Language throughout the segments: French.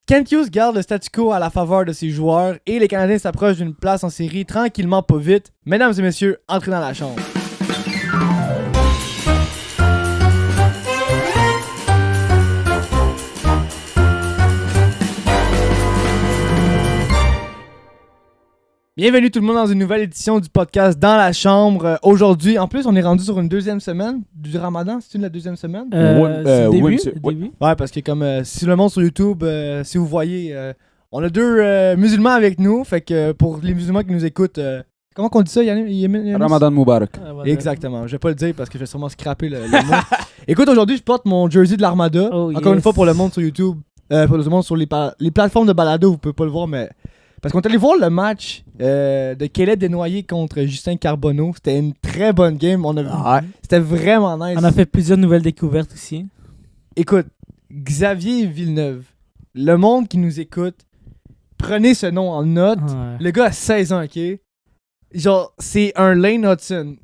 Kent Hughes garde le statu quo à la faveur de ses joueurs et les Canadiens s'approchent d'une place en série tranquillement pas vite. Mesdames et messieurs, entrez dans la chambre. Bienvenue tout le monde dans une nouvelle édition du podcast Dans la chambre. Aujourd'hui, en plus, on est rendu sur une deuxième semaine du Ramadan. C'est-tu la deuxième semaine? Début. Ouais, parce que comme si le monde sur YouTube, si vous voyez, on a deux musulmans avec nous. Fait que pour les musulmans qui nous écoutent, comment qu'on dit ça, Yanis? Ramadan Mubarak. Voilà. Exactement. Je vais pas le dire parce que je vais sûrement scraper le mot. Écoute, aujourd'hui, je porte mon jersey de l'Armada. Encore une fois pour le monde sur YouTube, pour le monde sur les plateformes de balado, vous pouvez pas le voir, mais... Parce qu'on est allé voir le match de Caleb Desnoyers contre Justin Carbonneau. C'était une très bonne game. C'était vraiment nice. On a fait plusieurs nouvelles découvertes aussi. Écoute, Xavier Villeneuve, le monde qui nous écoute, prenez ce nom en note. Ouais. Le gars a 16 ans, ok? Genre, c'est un Lane Hudson.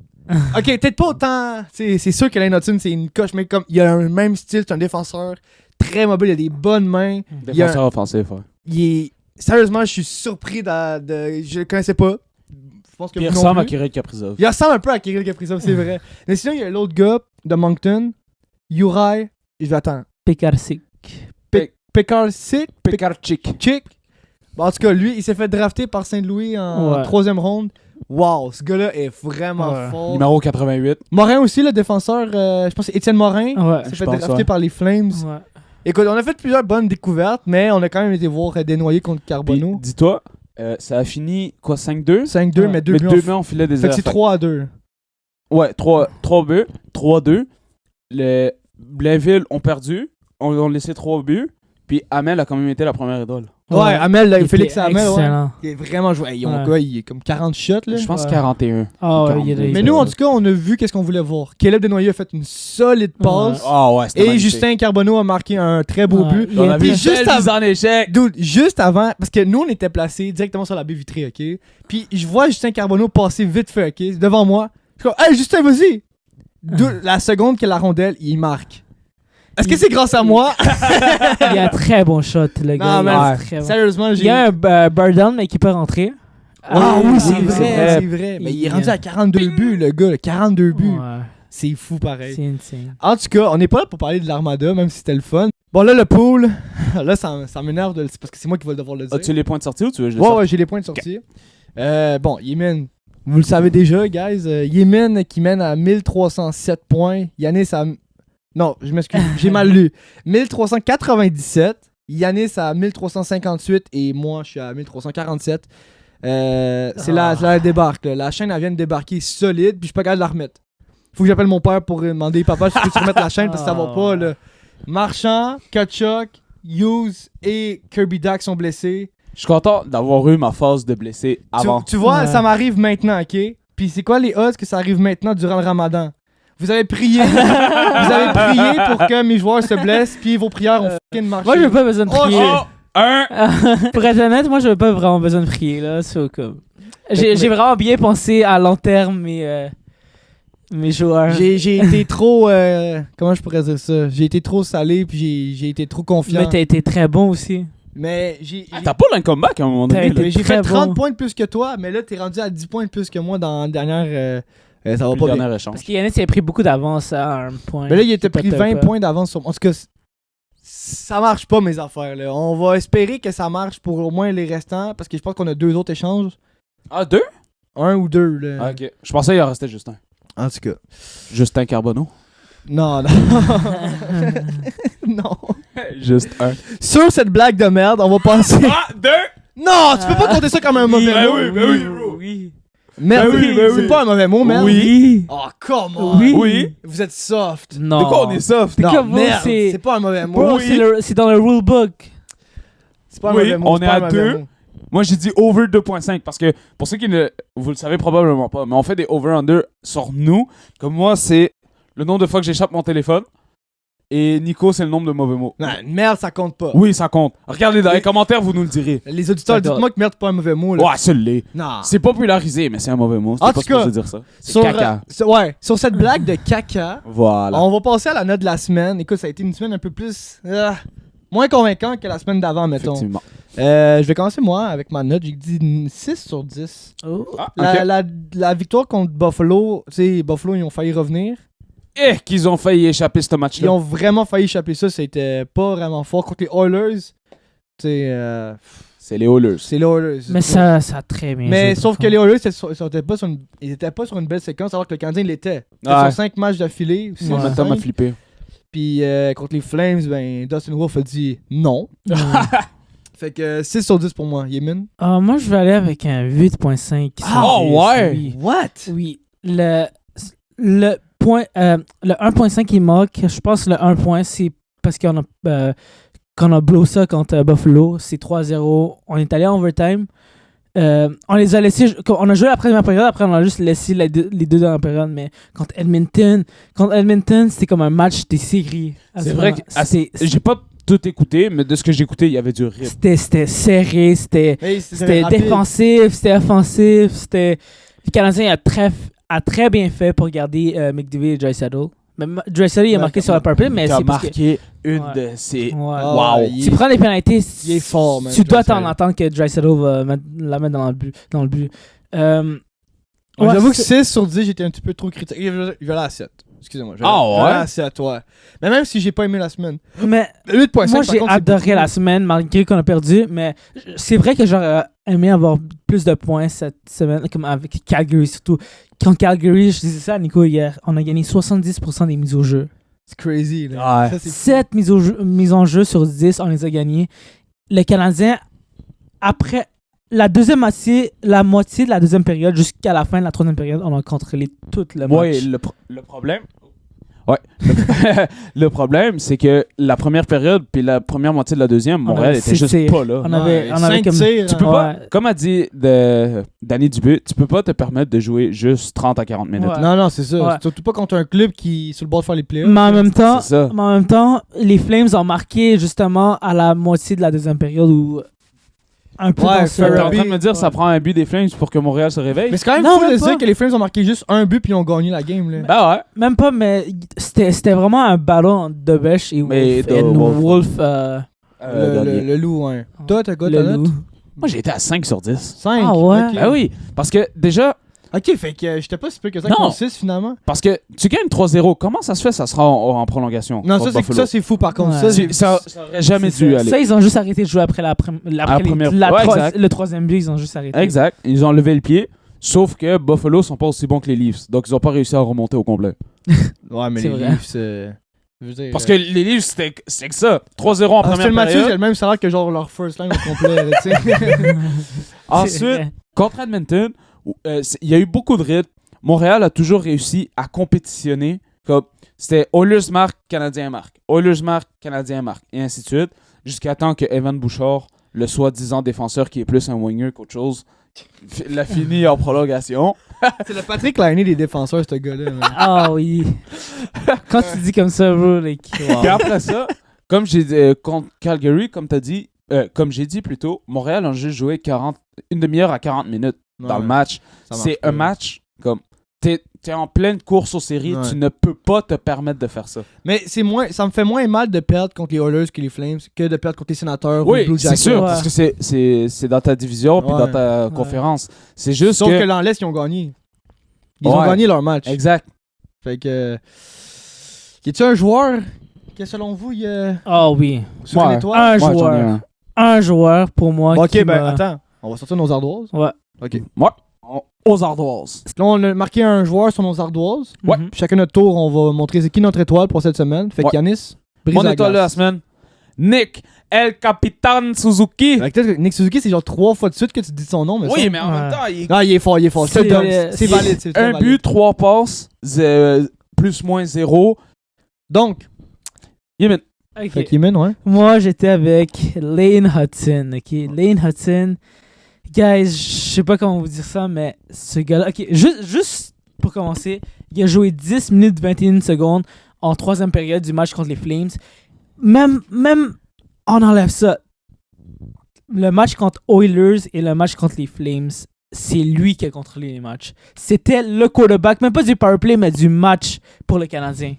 Ok, peut-être pas autant... C'est sûr que Lane Hudson, c'est une coche, mais comme il a un même style, c'est un défenseur très mobile, il a des bonnes mains. Défenseur offensif, ouais. Il est... Sérieusement, je suis surpris je le connaissais pas. Je pense que Puis il vous non ressemble à plus. Kirill Kaprizov. Il ressemble un peu à Kirill Kaprizov, c'est vrai. Mais sinon, il y a l'autre gars de Moncton, Juraj, je vais attendre. Pekarczyk. Pekarczyk. Pekarczyk. Bon, en tout cas, lui, il s'est fait drafter par Saint-Louis en troisième ronde. Wow, ce gars-là est vraiment fort. Numéro 88. Morin aussi, le défenseur, je pense que c'est Étienne Morin. Ouais. S'est fait drafter par les Flames. Ouais. Écoute, on a fait plusieurs bonnes découvertes, mais on a quand même été voir Desnoyers contre Carbonneau. Puis, dis-toi, ça a fini quoi, 5-2? 5-2, Ouais. mais 2 Mais buts. 2 buts en filet des Fait que c'est 3-2. Ouais, 3 buts, 3-2. Les Blainville ont perdu, ont laissé 3 buts. Puis Amel a quand même été la première idole. Ouais, Amel, Il Félix était Amel, ouais. excellent. Il est vraiment joué. Hey, Ouais. Gars, il est comme 40 shots, là. Je pense Ouais. 41. Ah ouais, 42. Mais nous, en tout cas, on a vu qu'est-ce qu'on voulait voir. Caleb Desnoyers a fait une solide passe. Ah ouais, c'était Et magnifique. Justin Carbonneau a marqué un très beau Ouais. but. On a Puis vu juste juste avant- en échec. Dude, juste avant, parce que nous, on était placés directement sur la baie vitrée, ok? Puis je vois Justin Carbonneau passer vite fait, ok? Devant moi. Je suis comme, hey, Justin, vas-y! La seconde qu'il a la rondelle, il marque. Est-ce que c'est grâce à moi? Il a un très bon shot, le gars. Non, mais Il est très bon. sérieusement, Il j'ai... y a un bird down, mais qui peut rentrer. Ah oui, c'est oui, vrai, c'est vrai. Mais il est rendu à 42 buts, le gars. 42 buts. Ouais, C'est fou, pareil. c'est insane. En tout cas, on n'est pas là pour parler de l'Armada, même si c'était le fun. Bon, là, le pool, là, ça m'énerve, c'est parce que c'est moi qui vais devoir le dire. As-tu les points de sortie ou tu veux que je les Ouais, sorte? ouais, j'ai les points de sortie. Bon, Yémen, vous le savez déjà, guys. Yémen qui mène à 1307 points. Yanis à... Non, je m'excuse, j'ai mal lu. 1397. Yanis à 1358 et moi, je suis à 1347. C'est la débarque. Là. La chaîne, elle vient de débarquer solide, puis je suis pas capable de la remettre. Faut que j'appelle mon père pour demander, papa, si tu peux remettre la chaîne parce que ça va pas. Là. Marchand, Kachuk, Hughes et Kirby Dack sont blessés. Je suis content d'avoir eu ma phase de blessé avant. Tu vois, Ouais. ça m'arrive maintenant, ok? Puis c'est quoi les odds que ça arrive maintenant durant le Ramadan? Vous avez prié, pour que mes joueurs se blessent, puis vos prières ont fucking marché. Moi, j'ai pas besoin de prier. Pour être honnête, moi, j'avais pas vraiment besoin de prier, là. So, comme... J'ai vraiment bien pensé à long terme mes joueurs. J'ai été trop... comment je pourrais dire ça? J'ai été trop salé, puis j'ai été trop confiant. Mais t'as été très bon aussi. Mais T'as pas un comeback à un moment donné. T'as là. été j'ai fait très 30 bon. points de plus que toi, mais là, t'es rendu à 10 points de plus que moi dans la dernière... ça va Le pas bien. dernier échange. Parce qu'Yannis, il a pris beaucoup d'avance à un point. Mais là, il était C'est pas pris top, 20 hein. points d'avance sur... En tout cas, ça marche pas, mes affaires. Là. On va espérer que ça marche pour au moins les restants, parce que je pense qu'on a 2 autres échanges. Ah, 2? 1 ou 2, là. Ah, ok. Je pensais qu'il en restait juste un. En tout cas. Justin Carbonneau. Non, non. Non. Juste un. Sur cette blague de merde, on va passer... Ah, 2? Non, tu peux pas compter ça comme un mauvais mot. Oui. Merde, Ben oui, ben c'est oui. pas un mauvais mot, merde. Oui. Oh, come on. Oui. Oui. Vous êtes soft. Non. De quoi on est soft? Non, comme vous, merde, c'est- c'est pas un mauvais mot. Bro, c'est dans le rulebook. C'est pas un Oui, mauvais mot. on c'est est pas à un mauvais 2. mot. Moi, j'ai dit over 2.5 parce que pour ceux qui ne... Vous le savez probablement pas, mais on fait des over-under sur nous. Comme moi, c'est le nombre de fois que j'échappe mon téléphone. Et Nico, c'est le nombre de mauvais mots. Non, merde, ça compte pas. Oui, ça compte. Regardez dans les commentaires, vous nous le direz. Les auditeurs, Ça doit- dites-moi que merde, c'est pas un mauvais mot. Là. Ouais, celui-là. Non. C'est popularisé, mais c'est un mauvais mot. En C'est pas tout cas, supposé dire ça. C'est Sur, caca. ouais, sur cette blague de caca, Voilà. on va passer à la note de la semaine. Écoute, ça a été une semaine un peu plus Moins convaincant que la semaine d'avant, mettons. Effectivement. Je vais commencer moi avec ma note. J'ai dit 6 sur 10. Oh. Ah, ok. La victoire contre Buffalo, tu sais, Buffalo, ils ont failli revenir. Et qu'ils ont failli échapper ce Ils match-là. ont vraiment failli échapper ça. C'était pas vraiment fort. Contre les Oilers, c'est C'est les Oilers. les Oilers. Mais ça a très bien Mais joué, sauf que par les Oilers, ils étaient pas sur une belle séquence, alors que le Canadien l'était. C'était Ouais. sur 5 matchs d'affilée. Ouais. En même temps, m'a flippé. Puis contre les Flames, ben, Dustin Wolf a dit non. contre. Fait que 6 sur 10 pour moi. Yemin. Moi, je vais aller avec un 8.5. Oh, ouais! Oui. What? Oui. Le point, le 1.5 qui manque, je pense que le 1 point, c'est parce qu'on a blow ça contre Buffalo. C'est 3-0. On est allé en overtime. On les a laissés. On a joué la première période, après on a juste laissé les deux dernières périodes. Mais contre Edmonton, c'était comme un match des séries. C'est vrai que j'ai pas tout écouté, mais de ce que j'ai écouté, il y avait du rythme. C'était serré, c'était rapide. défensif, c'était offensif, le Canadien a très bien fait pour garder McDavid et Draisaitl. Draisaitl il a marqué sur le power play, mais Il a c'est parce que marqué une Ouais. de ses... Ouais. Ah, Wow. il tu prends les pénalités, il est fort, man, tu dois t'en Draisaitl. entendre que Draisaitl va la mettre dans le but. Ouais, J'avoue que c'est- 6 sur 10, j'étais un petit peu trop critique. Je vais aller à 7. Excusez-moi. Je vais Ah, ouais? aller à 7, ouais. Mais même si j'ai pas aimé la semaine. Mais 8.5, moi, par j'ai contre, c'est adoré beaucoup. la semaine, malgré qu'on a perdu. Mais c'est vrai que j'aurais aimé avoir plus de points cette semaine, comme avec Calgary surtout. Quand Calgary, je disais ça à Nico hier, on a gagné 70% des mises au jeu. C'est crazy, là. Ouais. Ça, c'est 7 mises en jeu sur 10, on les a gagnées. Le Canadien, après la moitié de la deuxième période jusqu'à la fin de la troisième période, on a contrôlé tout le Ouais, match. le problème... Ouais. Le problème, c'est que la première période puis la première moitié de la deuxième, Montréal avait était six juste tirs. pas là. On avait 5 comme... tirs. Tu peux hein. pas, Ouais. comme a dit Danny Dubé, tu peux pas te permettre de jouer juste 30 à 40 minutes. Ouais. Non, c'est ça. Ouais. Surtout pas contre un club qui est sur le bord de faire les playoffs. Mais en même temps, les Flames ont marqué justement à la moitié de la deuxième période où un peu Ouais, dans T'es en Farabee. train de me dire ça prend un but des Flames pour que Montréal se réveille? Mais c'est quand même Non, fou de même dire pas. que les Flames ont marqué juste un but puis ils ont gagné la game, là. Ben ouais. Même pas, mais c'était vraiment un ballon de Bêche et Mais Wolf. de Et Wolf. Wolf, Le loup, ouais. Toi, t'as quoi ta le note? loup. Moi j'ai été à 5 sur 10. 5. Ah ouais? Ben oui, parce que déjà, Ok, fait que j'étais pas si peu que ça Non. contre 6 finalement. parce que tu gagnes 3-0, comment ça se fait ça sera en prolongation? Non, contre ça Buffalo? c'est fou par contre. Ouais. Ça, Ça aurait jamais C'est dû ça. aller. Ça, ils ont juste arrêté de jouer après la première- ouais, exact. le troisième but, ils ont juste arrêté. Exact, ils ont levé le pied, sauf que Buffalo sont pas aussi bons que les Leafs, donc ils ont pas réussi à remonter au complet. Ouais, mais C'est les vrai. Leafs, je veux dire, Parce que les Leafs, c'était que ça. 3-0 en Austin première Matthews, il a période. le même salaire que genre leur first line au complet, là, tu sais. C'est Ensuite, vrai. contre Edmonton, il y a eu beaucoup de rythme. Montréal a toujours réussi à compétitionner. Comme c'était Oilers marque, Canadien marque. Oilers marque, Canadien marque. Et ainsi de suite. Jusqu'à temps que Evan Bouchard, le soi-disant défenseur qui est plus un winger qu'autre chose, l'a fini en prolongation. C'est le Patrick Laine des défenseurs, ce gars-là. man. Ah oui. Quand tu dis comme ça, bro, like, wow. Puis après ça, comme j'ai dit, contre Calgary, comme j'ai dit plus tôt, Montréal a juste joué une demi-heure à 40 minutes dans le Ouais, match. ça marche C'est pas. un match comme t'es en pleine course aux séries, Ouais. tu ne peux pas te permettre de faire ça. Mais ça me fait moins mal de perdre contre les Oilers que les Flames que de perdre contre les Sénateurs ou Oui, les Blue c'est Jackets. sûr, Ouais. parce que c'est dans ta division puis Ouais. dans ta Ouais. conférence. C'est juste Sauf que que... l'en l'Est, ils ont gagné. Ils ont Ouais. gagné leur match. Exact. Fait que. Y a-tu un joueur que selon vous, il y a. Ah oui. Sur Ouais. une étoile? Un Ouais, j'en ai joueur. un. Un joueur pour moi. Ok, qui ben m'a- attends. On va sortir nos ardoises. Ouais. Ok. Ouais. Aux ardoises. Là, on a marqué un joueur sur nos ardoises. Ouais. Mhm. Puis chacun notre tour, on va montrer c'est qui notre étoile pour cette semaine. Fait que Ouais. Yanis, brise Mon la étoile de la glace. semaine. Nick, El Capitan Suzuki. Fait que peut-être que Nick Suzuki, c'est genre 3 fois de suite que tu dis son nom. Mais Oui, ça... mais en Ouais. même temps, il est Ah, il est fort, il est fort. Je te C'est- le donne. C'est valide. C'est très un valide. but, 3 passes, plus moins 0. Donc, Yemen. Ok. fait qu'Imen, ouais. Moi, j'étais avec Lane Hudson. Ok, Lane Hudson. Guys, je sais pas comment vous dire ça, mais ce gars-là. Ok, juste pour commencer, il a joué 10 minutes 21 secondes en troisième période du match contre les Flames. Même on enlève ça. Le match contre Oilers et le match contre les Flames, c'est lui qui a contrôlé les matchs. C'était le quarterback, même pas du powerplay, mais du match pour le Canadien.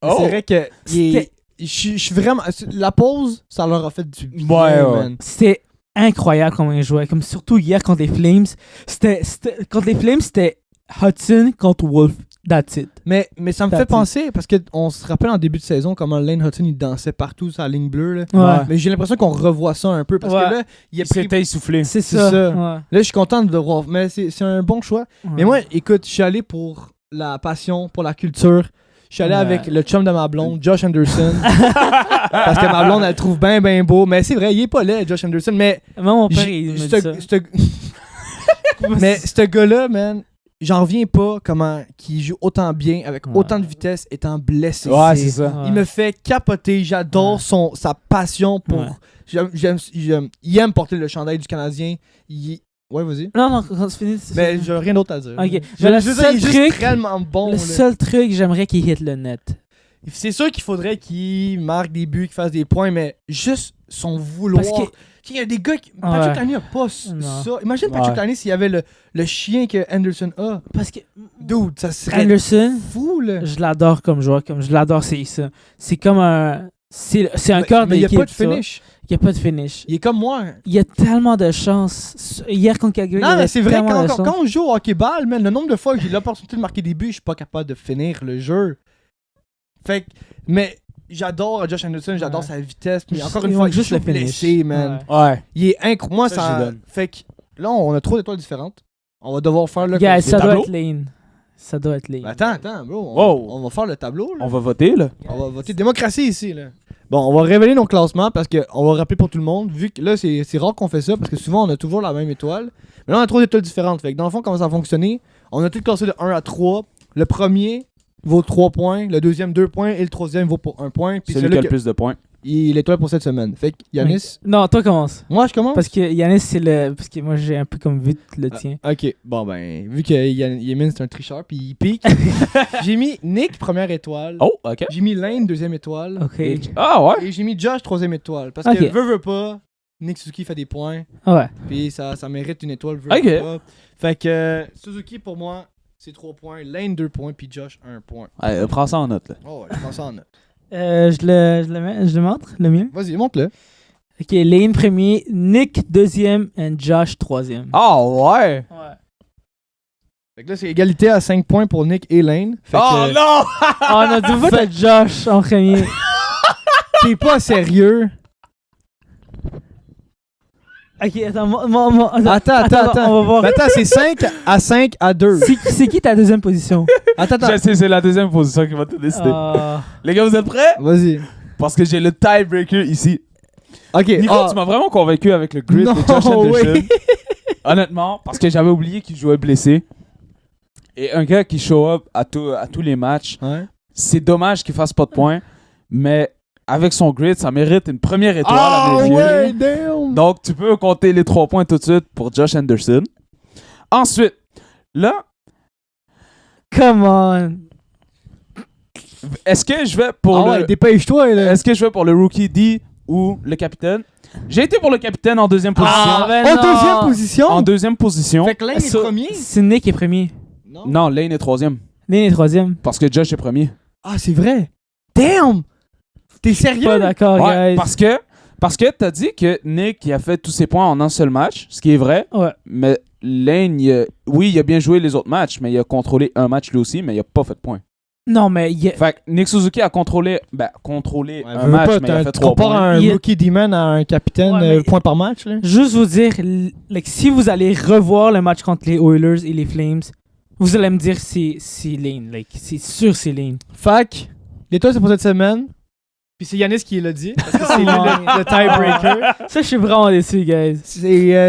Oh. C'est vrai que il est- C'était je suis vraiment. La pause, ça leur a fait du bien, Ouais. man. C'était incroyable comment ils jouaient. Comme surtout hier contre les Flames. Contre les Flames, c'était Hudson contre Wolf. That's it. Mais ça me That's fait it. penser, parce qu'on se rappelle en début de saison comment Lane Hutton il dansait partout sur la ligne bleue. Là. Ouais. Mais j'ai l'impression qu'on revoit ça un peu. Parce Ouais. que là, il a Il pris. s'était essoufflé. C'est C'est ça. ça. Ouais. Là, je suis content de le voir. Mais c'est un bon choix. Mais moi, écoute, je suis allé pour la passion, pour la culture. Je suis allé Ouais. avec le chum de ma blonde, Josh Anderson. Parce que ma blonde, elle le trouve bien, bien beau. Mais c'est vrai, il est pas laid, Josh Anderson. Mais Même mon père, j'ai- il me dit c'te- ça. mais ce gars-là, man, j'en reviens pas comment qu'il joue autant bien, avec Ouais. autant de vitesse, étant blessé. Ouais, c'est ça. Il me fait capoter. J'adore Ouais. sa passion pour. Ouais. Il aime porter le chandail du Canadien. Ouais, vas-y. Non, quand c'est fini. c'est Mais fini. j'ai rien d'autre à dire. Ok. Je Mais le veux dire, seul il est juste truc- réellement bon. Le là. seul truc, j'aimerais qu'il hit le net. C'est sûr qu'il faudrait qu'il marque des buts, qu'il fasse des points, mais juste son vouloir. Parce que- Il y a des gars qui. Patrick Ouais. Laine a pas Non. ça. Imagine Patrick Ouais. Laine s'il y avait le chien que Anderson a. Parce que Dude, ça serait Anderson, fou, là. je l'adore comme joueur. Comme je l'adore, c'est ça. C'est comme un. C'est un cœur Mais il n'y a d'équipe. pas de ça. finish. Il n'y a pas de finish. Il est comme moi. Il y a tellement de chance. Hier contre Calgary, il y Non, avait mais c'est vrai, tellement de quand chance. on joue au hockey-ball, man, le nombre de fois que j'ai l'opportunité de marquer des buts, je suis pas capable de finir le jeu. Fait que, mais j'adore Josh Anderson, j'adore Ouais. sa vitesse, mais encore Il une fois, manque juste juste le le finish. blessé, man. Ouais. Ouais. Il est incroyable. Moi, Ça, ça. j'y donne. Fait que là, on a 3 étoiles différentes. On va devoir faire le. Guys, ça doit tableaux? être Lane. Ça doit être Lane. Ben, attends, bro. Wow. On va faire le tableau, là. On va voter, là. On va voter démocratie ici, là. Bon, on va révéler nos classements parce qu'on va rappeler pour tout le monde. Vu que là, c'est rare qu'on fait ça parce que souvent, on a toujours la même étoile. Mais là, on a 3 étoiles différentes. Fait que dans le fond, comment ça a fonctionné? On a tout classé de 1 à 3. Le premier vaut 3 points, le deuxième 2 points et le troisième vaut pour 1 point. Puis Celui celui qui a le plus de points. il est l'étoile pour cette semaine. Fait que Yanis, Non, toi commence. moi je commence? Parce que Yanis, c'est le. Parce que moi, j'ai un peu comme vu le tien. Ok, bon ben, vu que Yamin c'est un tricheur puis il pique, j'ai mis Nick première étoile, Oh, ok. j'ai mis Lane deuxième étoile, Ok. Ah, ouais. et j'ai mis Josh troisième étoile. Parce Ok. que veut pas, Nick Suzuki fait des points, Ouais. puis ça mérite une étoile, veut Ok. pas. Fait que Suzuki pour moi, c'est 3 points, Lane 2 points, puis Josh 1 point. Allez, prends ça en note, là. Oh ouais, je prends ça en note. Je le montre, le mien. Vas-y, monte-le. Ok, Lane premier, Nick deuxième et Josh troisième. Ah, ouais. Ouais. Fait que là, c'est égalité à 5 points pour Nick et Lane. Fait Oh, que non! Oh non, tu veux pas t'as Josh en premier. t'es pas sérieux. Ok, attends, Attends. on va voir. Attends, c'est 5 à 5 à 2. C'est qui ta deuxième position? Attends. Je sais, c'est la deuxième position qui va te décider. Ah. Les gars, vous êtes prêts? Vas-y. Parce que j'ai le tiebreaker ici. Ok. Nico, ah. tu m'as vraiment convaincu avec le grid Non, de Josh Anderson. oui. Honnêtement, parce que j'avais oublié qu'il jouait blessé. Et un gars qui show up à tous les matchs, Ouais. c'est dommage qu'il fasse pas de points. Mais avec son grid, ça mérite une première étoile Ah à mes yeux. ouais, damn. Donc, tu peux compter les 3 points tout de suite pour Josh Anderson. Ensuite, là, Come on. est-ce que je vais pour Ah ouais, le... dépêche-toi là. Est-ce que je vais pour le rookie D ou le capitaine? J'ai été pour le capitaine en deuxième position. Ah, ben En non. deuxième position. En deuxième position. Fait que Lane est Ça- premier. C'est Nick qui est premier. Non. Non, Lane est troisième. Lane est troisième. Parce que Josh est premier. Ah, c'est vrai. Damn. T'es Pas sérieux? d'accord, Ouais, guys. parce que t'as dit que Nick il a fait tous ses points en un seul match, ce qui est vrai. Ouais. Mais Lane, oui, il a bien joué les autres matchs, mais il a contrôlé un match lui aussi, mais il a pas fait de points. Non, mais il y a- Fait que Nick Suzuki a contrôlé Ouais, un veux match, pas, mais il a fait tu 3 compares points. un Il- rookie D-man à un capitaine Ouais, mais- point par match là. juste vous dire, like, si vous allez revoir le match contre les Oilers et les Flames, vous allez me dire c'est Lane. Like, c'est sûr c'est Lane. Fac, l'étoile c'est pour cette semaine. Puis c'est Yanis qui l'a dit parce que c'est lui le tiebreaker. Ça, je suis vraiment déçu, guys.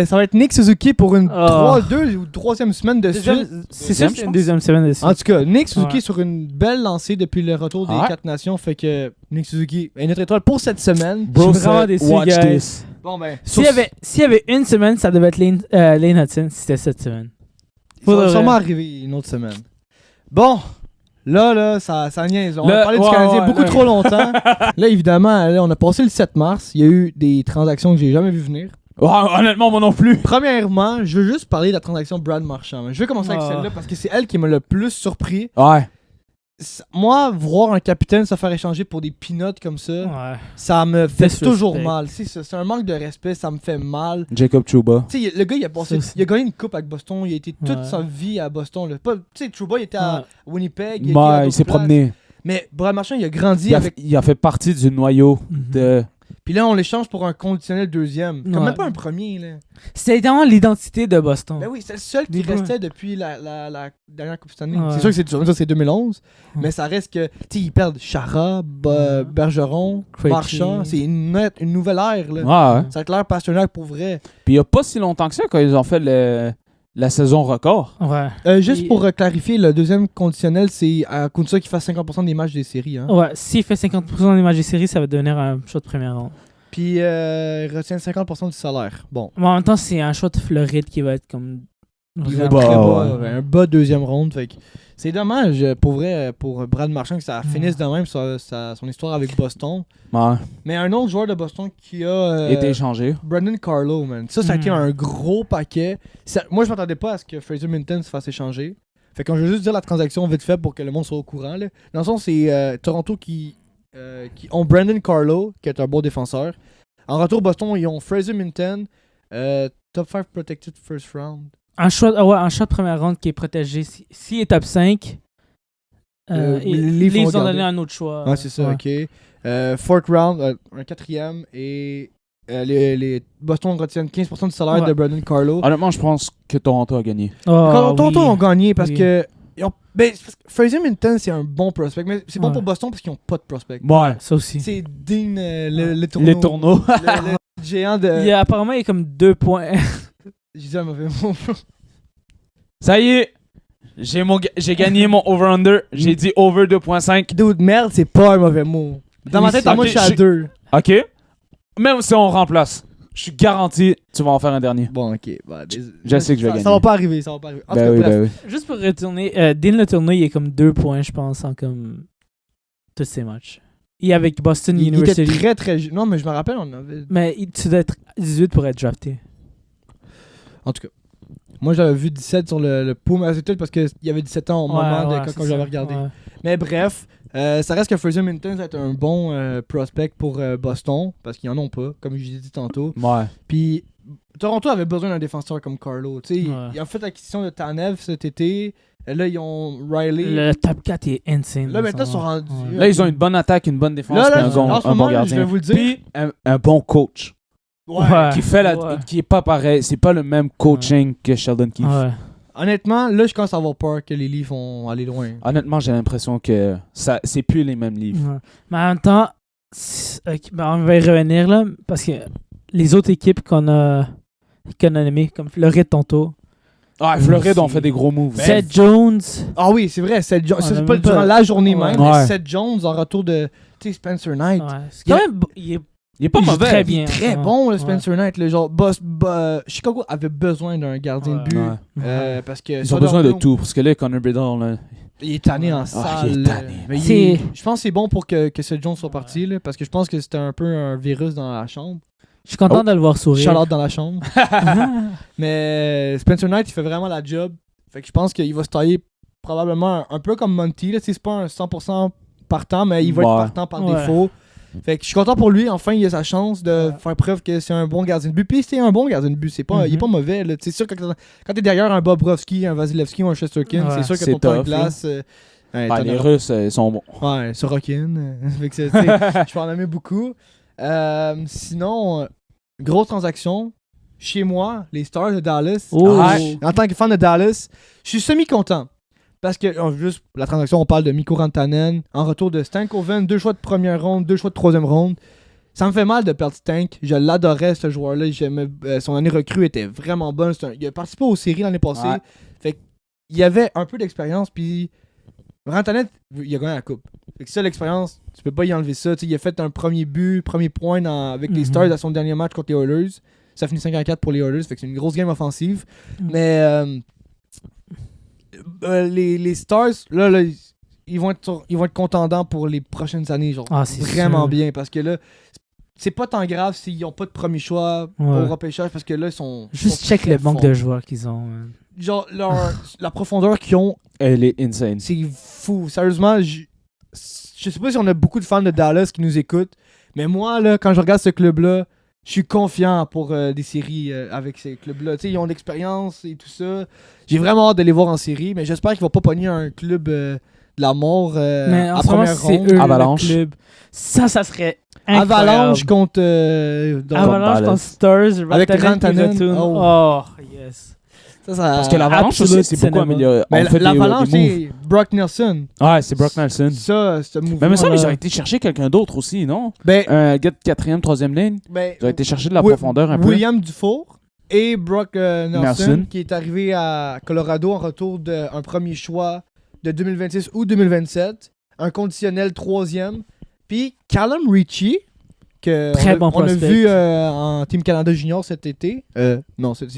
Ça va être Nick Suzuki pour une Oh. 2 ou 3e semaine de suite. C'est sûr Deuxième, que c'est je une pense. deuxième semaine de suite. En tout cas, Nick Suzuki Ouais. sur une belle lancée depuis le retour des Ouais. 4 nations. Fait que Nick Suzuki est notre étoile pour cette semaine. Bro, je suis vraiment déçu, watch guys. this. Bon ben, S'il y avait une semaine, ça devait être Lane Hudson si c'était cette semaine. ça va Faudrait- sûrement arriver une autre semaine. Bon, là, ça niaise. On Là, a parlé du ouais, Canadien ouais, beaucoup là. trop longtemps. Là, évidemment, là, on a passé le 7 mars. Il y a eu des transactions que j'ai jamais vu venir. Oh, honnêtement, moi non plus. Premièrement, je veux juste parler de la transaction Brad Marchand. Je vais commencer avec Ah. celle-là parce que c'est elle qui m'a le plus surpris. Ouais. moi, voir un capitaine se faire échanger pour des peanuts comme ça, Ouais. ça me fait Disrespect. toujours mal. C'est ça, c'est un manque de respect, ça me fait mal. Jacob Trouba. Tu sais, le gars, Ça, c'est- il a gagné une coupe avec Boston, il a été toute Ouais. sa vie à Boston. Là. Tu sais, Trouba, il était à Ouais. Winnipeg, il, était à Il d'autres s'est places. promené. Mais Brad Marchand, il a grandi Il a, avec. il a fait partie du noyau Mhm. de. Puis là, on l'échange pour un conditionnel deuxième. Comme Ouais. même pas un premier, là. C'était vraiment l'identité de Boston. Ben oui, c'est le seul qui Des fois. restait depuis la dernière Coupe Stanley. Ouais. C'est sûr que ça, c'est 2011. Ouais. Mais ça reste que, tu sais, ils perdent Chara, Ouais. Bergeron, Krejci. Marchand. C'est une nouvelle ère, là. Ouais, ouais. Ça va être l'ère Pasternak pour vrai. Puis il n'y a pas si longtemps que ça quand ils ont fait la saison record. Ouais. Juste Et- pour clarifier, le deuxième conditionnel, c'est à cause de ça qu'il fasse 50% des matchs des séries. Hein. Ouais, s'il fait 50% des matchs des séries, ça va devenir un choix de première ronde. Puis il retient 50% du salaire. Bon. Mais en même temps, c'est un choix de Floride qui va être comme. Il va vraiment- très Bah, bas, ouais. un bas deuxième ronde. Fait que c'est dommage pour vrai pour Brad Marchand que ça finisse de même son histoire avec Boston. Ouais. Mais un autre joueur de Boston qui a Été échangé. Brandon Carlo, man. Ça a été Mm. un gros paquet. Moi, je m'attendais pas à ce que Fraser Minton se fasse échanger. Fait qu'on je vais juste dire la transaction vite fait pour que le monde soit au courant. Là. Dans le sens, c'est Toronto qui ont Brandon Carlo, qui est un bon défenseur. En retour, Boston, ils ont Fraser Minton, top 5 protected first round. Un choix de première ronde qui est protégé. S'il est top 5, Les les Leafs Leafs vont ont garder. donné un autre choix. Ouais, c'est ça, Ouais. ok. Fourth round, un quatrième, et les Boston retiennent 15% du salaire Ouais. de Brandon Carlo. Honnêtement, je pense que Toronto a gagné. Oh, Toronto oui. ont gagné parce Oui. que. C'est parce que Fraser Minton, c'est un bon prospect, mais c'est bon Ouais. pour Boston parce qu'ils n'ont pas de prospect. Ouais. Ça aussi. C'est Dean, le tourneau. Les tourneaux. le géant de. Apparemment, il y a comme 2 points. J'ai dit un mauvais mot. Ça y est. J'ai gagné mon over-under. J'ai dit over 2.5. Dude, merde, c'est pas un mauvais mot. Dans ma tête, Ok, moi, je suis à je- 2. OK. Même si on remplace, je suis garanti tu vas en faire un dernier. Bon, ok. Bah, Je sais que je vais Ça gagner. va pas arriver, ça va pas arriver. En tout Ben cas, oui, bref. ben oui. Juste pour retourner, Dean Le Tourneau, il est comme 2 points, je pense, en comme tous ses matchs. Et avec Boston Il était University. très très. Non, mais je me rappelle, on avait. Mais tu dois être 18 pour être drafté. En tout cas. Moi, j'avais vu 17 sur le pool, mais c'est peut-être parce qu'il y avait 17 ans au moment de quand c'est j'avais ça. regardé. Ouais. Mais bref, ça reste que Fraser Minton va être un bon prospect pour Boston, parce qu'ils en ont pas, comme je l'ai dit tantôt. Ouais. Puis Toronto avait besoin d'un défenseur comme Carlo. Tu sais, Ouais. ils ont fait l'acquisition de Tanev cet été. Là, ils ont Riley. Le top 4 est insane. Là, maintenant, ils ça sont va. rendus. Ouais. Là, ils ont une bonne attaque, une bonne défense, Là, puis là, un bon, en ce un bon moment, je gardien. vais vous le dire. Puis un bon coach. Ouais. Qui fait Ouais. qui est pas pareil. C'est pas le même coaching que Sheldon Keefe. Ouais. Honnêtement, là, je commence à avoir peur que les Leafs vont aller loin. Honnêtement, j'ai l'impression que c'est plus les mêmes livres. Ouais. Mais en même temps, on va y revenir là, parce que les autres équipes qu'on a nommées, comme Floride tantôt, Ah, Floride aussi. ont fait des gros moves. Seth Jones, Ah oui, c'est vrai. Seth Jones. On a C'est pas même pas- durant la journée Ouais. même, Ouais. mais Seth Jones en retour de tu sais, Spencer Knight. ouais, c'est quand Il y a- même Il est pas il joue mauvais. très Il bien. est très Ouais. bon, le Ouais. Spencer Knight. Le genre, Chicago avait besoin d'un gardien de Ouais. but. Ouais. Parce que Ils ont besoin de tout. Parce que là, Connor Bedard, là, Il est tanné en Ah, salle. il est tanné. Mais C'est- je pense que c'est bon pour que Seth Jones soit parti. Là, parce que je pense que c'était un peu un virus dans la chambre. Je suis content Oh. de le voir sourire. Shout-out dans la chambre. Mais Spencer Knight, il fait vraiment la job. Fait que je pense qu'il va se tailler probablement un peu comme Monty. Là. Tu sais, c'est pas un 100% partant, mais il va être Ouais. partant par Ouais. défaut. Fait que je suis content pour lui. Enfin, il a sa chance de faire preuve que c'est un bon gardien de but. Puis c'est un bon gardien de but. C'est pas, Il est Mhm. pas mauvais. Là. C'est sûr que quand t'es derrière un Bobrovski, un Vasilevski ou un Shesterkin, Ouais. c'est sûr que C'est ton temps de tough, glace... Ah, t'en les as- Russes, ils sont bons. Ouais, Sorokin. Fait que tu sais, je peux en aimer beaucoup. Sinon, grosse transaction. Chez moi, les Stars de Dallas. Oh. Ouais. En tant que fan de Dallas, je suis semi-content. Parce que, juste la transaction, on parle de Mikko Rantanen. En retour de Stankoven, 2 choix de première ronde, 2 choix de troisième ronde. Ça me fait mal de perdre Stank. Je l'adorais, ce joueur-là. Son année recrue était vraiment bonne. Il a participé aux séries l'année passée. Ouais. Fait qu'il avait un peu d'expérience. Puis Rantanen, il a gagné la coupe. Fait que ça, l'expérience, tu peux pas y enlever ça. T'sais, il a fait un premier but, premier point avec les Mhm. Stars à son dernier match contre les Oilers. Ça finit 5-4 pour les Oilers. Fait que c'est une grosse game offensive. Mhm. Mais les Stars, là, ils vont être contendants pour les prochaines années. Genre, Ah, c'est vraiment sûr. bien. Parce que là, c'est pas tant grave s'ils n'ont pas de premier choix Ouais. au repêchage. Parce que là, ils sont. Juste sont check très le manque forts. de joueurs qu'ils ont. Man. genre, la profondeur qu'ils ont, Elle est insane. c'est fou. Sérieusement, je sais pas si on a beaucoup de fans de Dallas qui nous écoutent, mais moi, là, quand je regarde ce club-là, je suis confiant pour des séries avec ces clubs-là. Tu sais, ils ont de l'expérience et tout ça. J'ai vraiment hâte de les voir en série, mais j'espère qu'ils vont pas pogner un club de la mort Mais en à ce moment, première c'est ronde. eux, Avalanche. le club. Ça serait incroyable. Avalanche contre... Avalanche Dallas. contre Stars. Avec Rantanen qui Rantanen. retourne. Oh. Oh, yes. ça, Parce que l'Avalanche aussi, Absolute c'est beaucoup cinéma. amélioré. mais On fait l'Avalanche, des moves. c'est Brock Nelson. Ouais, c'est Brock Nelson. Ça, c'est un mouvement. Mais ça, là. ils auraient été chercher quelqu'un d'autre aussi, non? Ben, Un gars de 4e, 3e ligne. ben, Ils auraient été chercher de la Wi- profondeur un peu. William Dufour et Brock Nelson, Nelson. qui est arrivé à Colorado en retour d'un premier choix de 2026 ou 2027. Un conditionnel 3e. Puis Callum Ritchie, que Très bon on a prospect. vu en Team Canada Junior cet été. Non, Cet